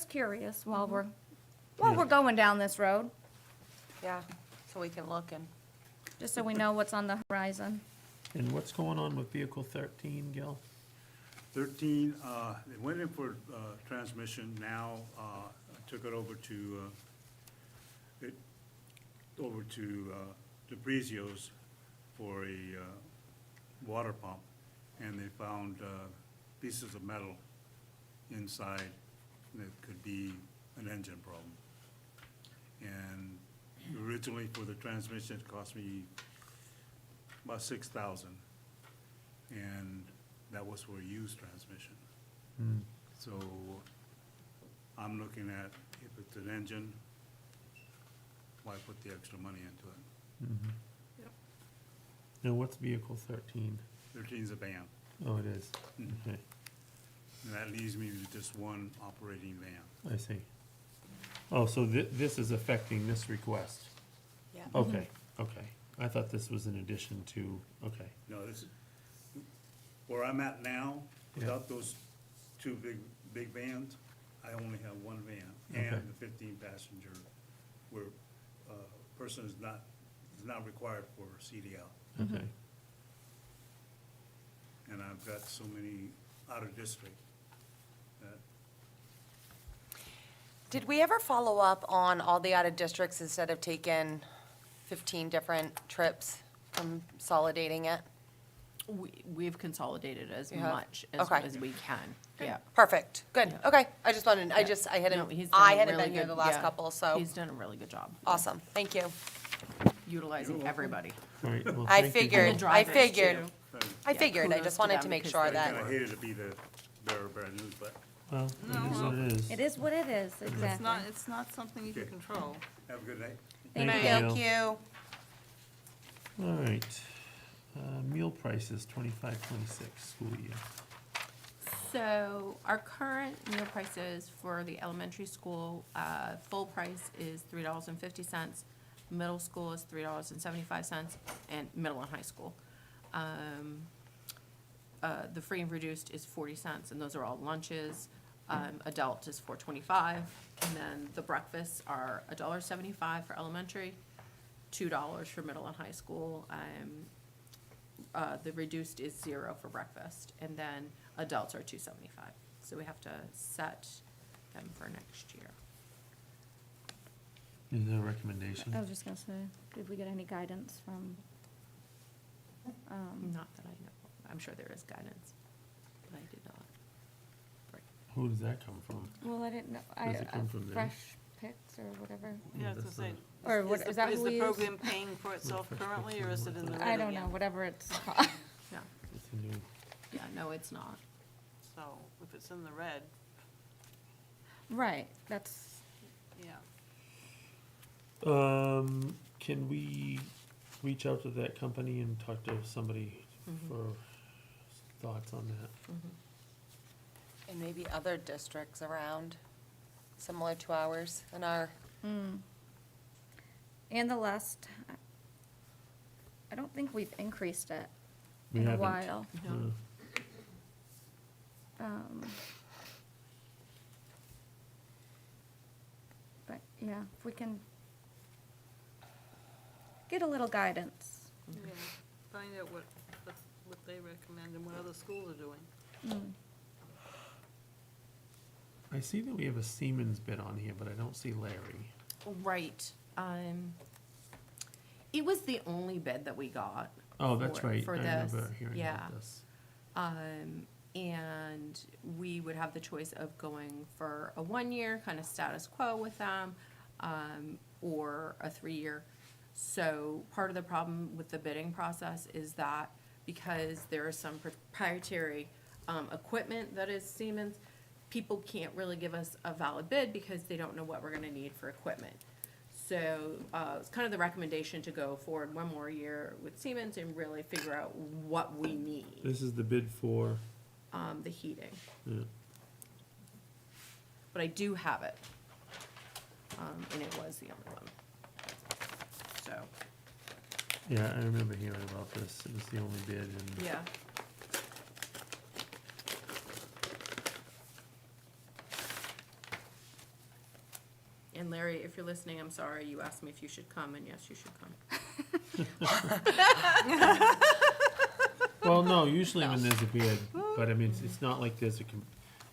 curious while Mm-hmm. we're going down this road, Yeah, so we can look and, just so we know what's on the horizon. And what's going on with vehicle 13, Gil? 13, it went in for transmission, now I took it over to DeBrizio's for a water pump, and they found pieces of metal inside that could be an engine problem. And originally for the transmission, it cost me about $6,000, and that was for a used transmission. So I'm looking at if it's an engine, why put the extra money into it? Now, what's vehicle 13? 13 is a van, Oh, it is, okay, and that leaves me with just one operating van. I see. Oh, so this is affecting this request? yeah. Okay, okay. I thought this was in addition to, okay, No, this is, where I'm at now, without those two big vans, I only have one van, Okay. and the 15-passenger, where person is not required for CDL. okay. And I've got so many out of district that, Did we ever follow up on all the out-of-districts instead of taking 15 different trips, consolidating it? We've consolidated as You have? much Okay. as we can, yeah. Perfect, good, Yeah. okay. I just wanted, I Yeah. just, I No, hadn't, he's done I a hadn't really been here good- the last yeah. couple, so, He's done a really good job. awesome, thank you. Utilizing everybody. All right, well, I thank you, figured, Gil. And the I drivers, figured, too. I Yeah, figured, I kudos just to wanted them to make because sure I they're that, kinda hated to be the bearer of bad news, but Well, it is what it is. It is what it is, It's exactly. it's not something you can Okay. control. have a good night. Thank Thank you. thank you. All right. Meal prices, 25-26 school year. So our current meal prices for the elementary school, full price is $3.50. Middle school is $3.75, and middle and high school. The free and reduced is 40 cents, and those are all lunches. Adult is $4.25, and then the breakfasts are $1.75 for elementary, $2 for middle and high school. The reduced is 0 for breakfast, and then adults are $2.75. So we have to set them for next year. Is there a recommendation? I was just gonna say, did we get any guidance from, Not that I know. I'm sure there is guidance, but I did not. Who does that come from? well, I didn't know, Does it come from there? Fresh Picks or whatever? Yeah, I was that's gonna say. Or what- is that Is who the we use? program paying for itself currently, or is it in the red I don't again? know, whatever it's called. No, It's a new- yeah, no, it's not. So if it's in the red, Right, that's, yeah. Can we reach out to that company and talk to somebody for thoughts on that? And maybe other districts around, similar to ours in our, and the last, I don't think we've increased it We in a haven't. while. No. But, yeah, if we can get a little guidance. Yeah, find out what they recommend and what other schools are doing. I see that we have a Siemens bid on here, but I don't see Larry. Right. It was the only bid that we got. Oh, that's for- right. I For this, remember hearing yeah. about this. And we would have the choice of going for a 1-year, kind of status quo with them, or a 3-year. So part of the problem with the bidding process is that because there is some proprietary equipment that is Siemens, people can't really give us a valid bid because they don't know what we're gonna need for equipment. So it's kind of the recommendation to go forward 1 more year with Siemens and really figure out what we need, This is the bid for, the heating. yeah. But I do have it, and it was the only one. So, Yeah, I remember hearing about this. It was the only bid and. yeah. And Larry, if you're listening, I'm sorry, you asked me if you should come, and yes, you should come. Well, no, usually when there's a bid, but I mean, it's not like there's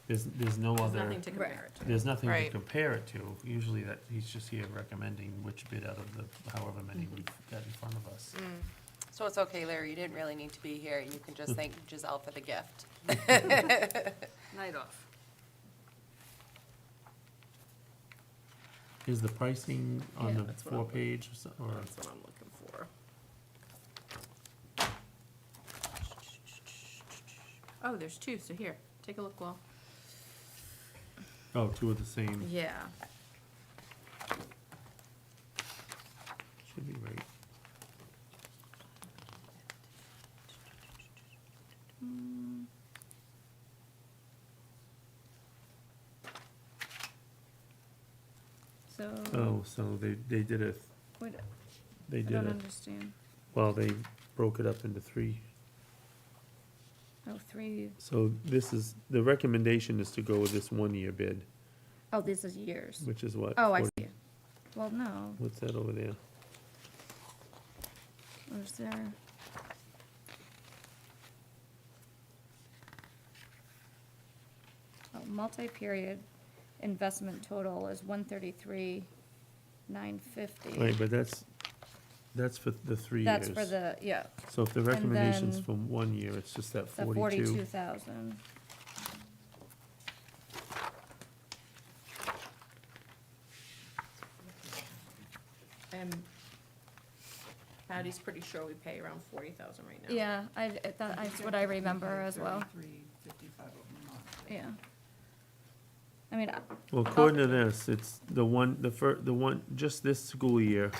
there's no There's other, nothing to compare it to. there's nothing to Right. compare it to. Usually that, he's just here recommending which bid out of the however many we've got in front of us. so it's okay, Larry, you didn't really need to be here. You can just thank Giselle for the gift. Night off. Is the pricing on Yeah, the that's what I'm 4-page or? That's what I'm looking for. Oh, there's 2, so here, take a look, Will. Oh, 2 of the same, Yeah. should be right. So, Oh, so they did a, what, they I did don't a, understand. well, they broke it up into 3. Oh, 3, So this is, the recommendation is to go with this 1-year bid, oh, this is years. which is what? Oh, I 40 see. Well, no, What's that over there? where's there? Oh, multi-period investment total is 133,950. Right, but that's for the 3 years. That's for the, yeah, So if the recommendation's then- from 1 year, it's just that the 42. 42,000. And Patty's pretty sure we pay around 40,000 right now. Yeah, that's what I remember as well. Yeah. I mean, Well, according to this, it's the one, just this school year,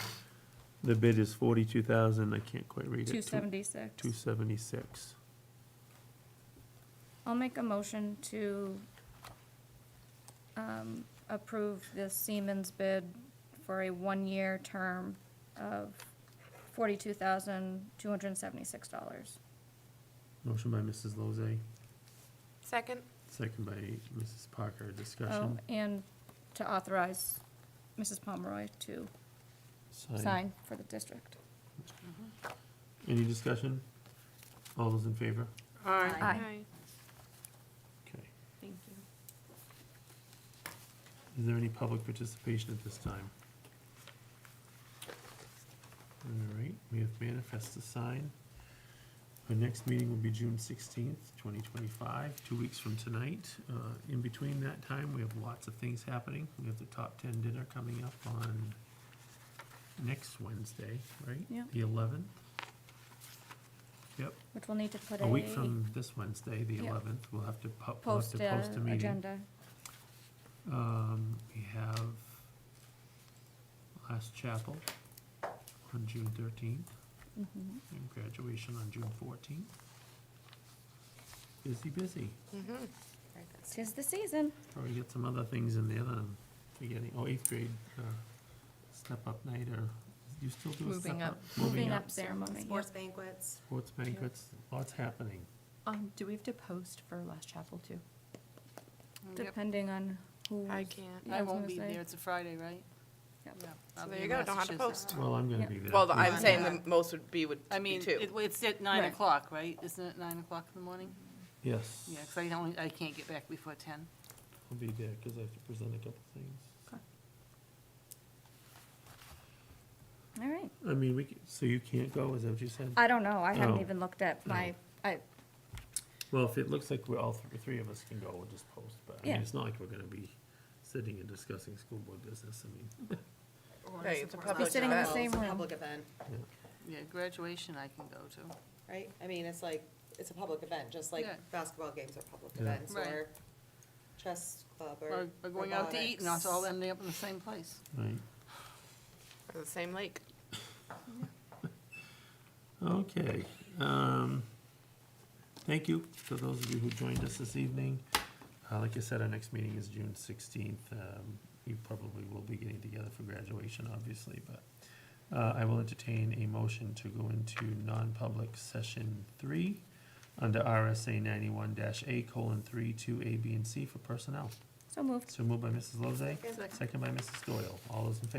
The bid is 42,000, I can't quite read it. 276. 276. I'll make a motion to approve the Siemens bid for a one-year term of $42,276. Motion by Mrs. Lozay, Second? second by Mrs. Parker. Oh, Discussion? and to authorize Mrs. Pomeroy to sign for the district. Any discussion? All those in favor? Aye. Okay. Thank you. Is there any public participation at this time? All right, we have manifests to sign. Our next meeting will be June 16th, 2025, 2 weeks from tonight. In between that time, we have lots of things happening. We have the top 10 dinner coming up on next Wednesday, right? Yeah. The 11th? Yep, Which we'll need to put a week from this Wednesday, the Yep. 11th, we'll have to post post a meeting. agenda. We have last chapel on June 13th, and graduation on June 14th. Busy, busy. Tis the season. Probably get some other things in there that I'm forgetting. Oh, 8th grade, step-up night, or you still do a Moving step-up? up. Moving up ceremony. Sports banquets. Sports banquets, lots happening. Do we have to post for Last Chapel too? Depending on who. I can't. Yeah, I was won't gonna be say. there, it's a Friday, right? Yep. Yeah, So I'll there be you in go, don't have to Massachusetts. post. Well, I'm gonna Yeah. be there. Well, I'm Yeah. saying the most would be I be mean, two. it's at 9 Right. o'clock, right? Isn't it 9 o'clock in the morning? Yes. Yeah, because I can't get back before 10. I'll be there, because I have to present a couple things. All right. I mean, so you can't go, is that what you said? I don't know. I haven't Oh. even looked at my, Well, if it looks like we're all three of us can go, we'll just post, but, I mean, Yeah. it's not like we're gonna be sitting and discussing school board business, I mean. Hey, it's a be public sitting in the event. same It's a room. public event, Yeah, graduation I can go to. right? I mean, it's like, it's a public event, just like Yeah. basketball games are public Yeah. events, Right. or chess club, or Or going out to eat and us all robotics. ending up in the same place. Right, For the same lake. okay, thank you to those of you who joined us this evening. Like I said, our next meeting is June 16th. You probably will be getting together for graduation, obviously, but I will entertain a motion to go into non-public session 3 under RSA 91-A:3, 2A, B, and C for personnel. So moved. So moved by Mrs. Lozay, second by Mrs. Doyle. All those in favor?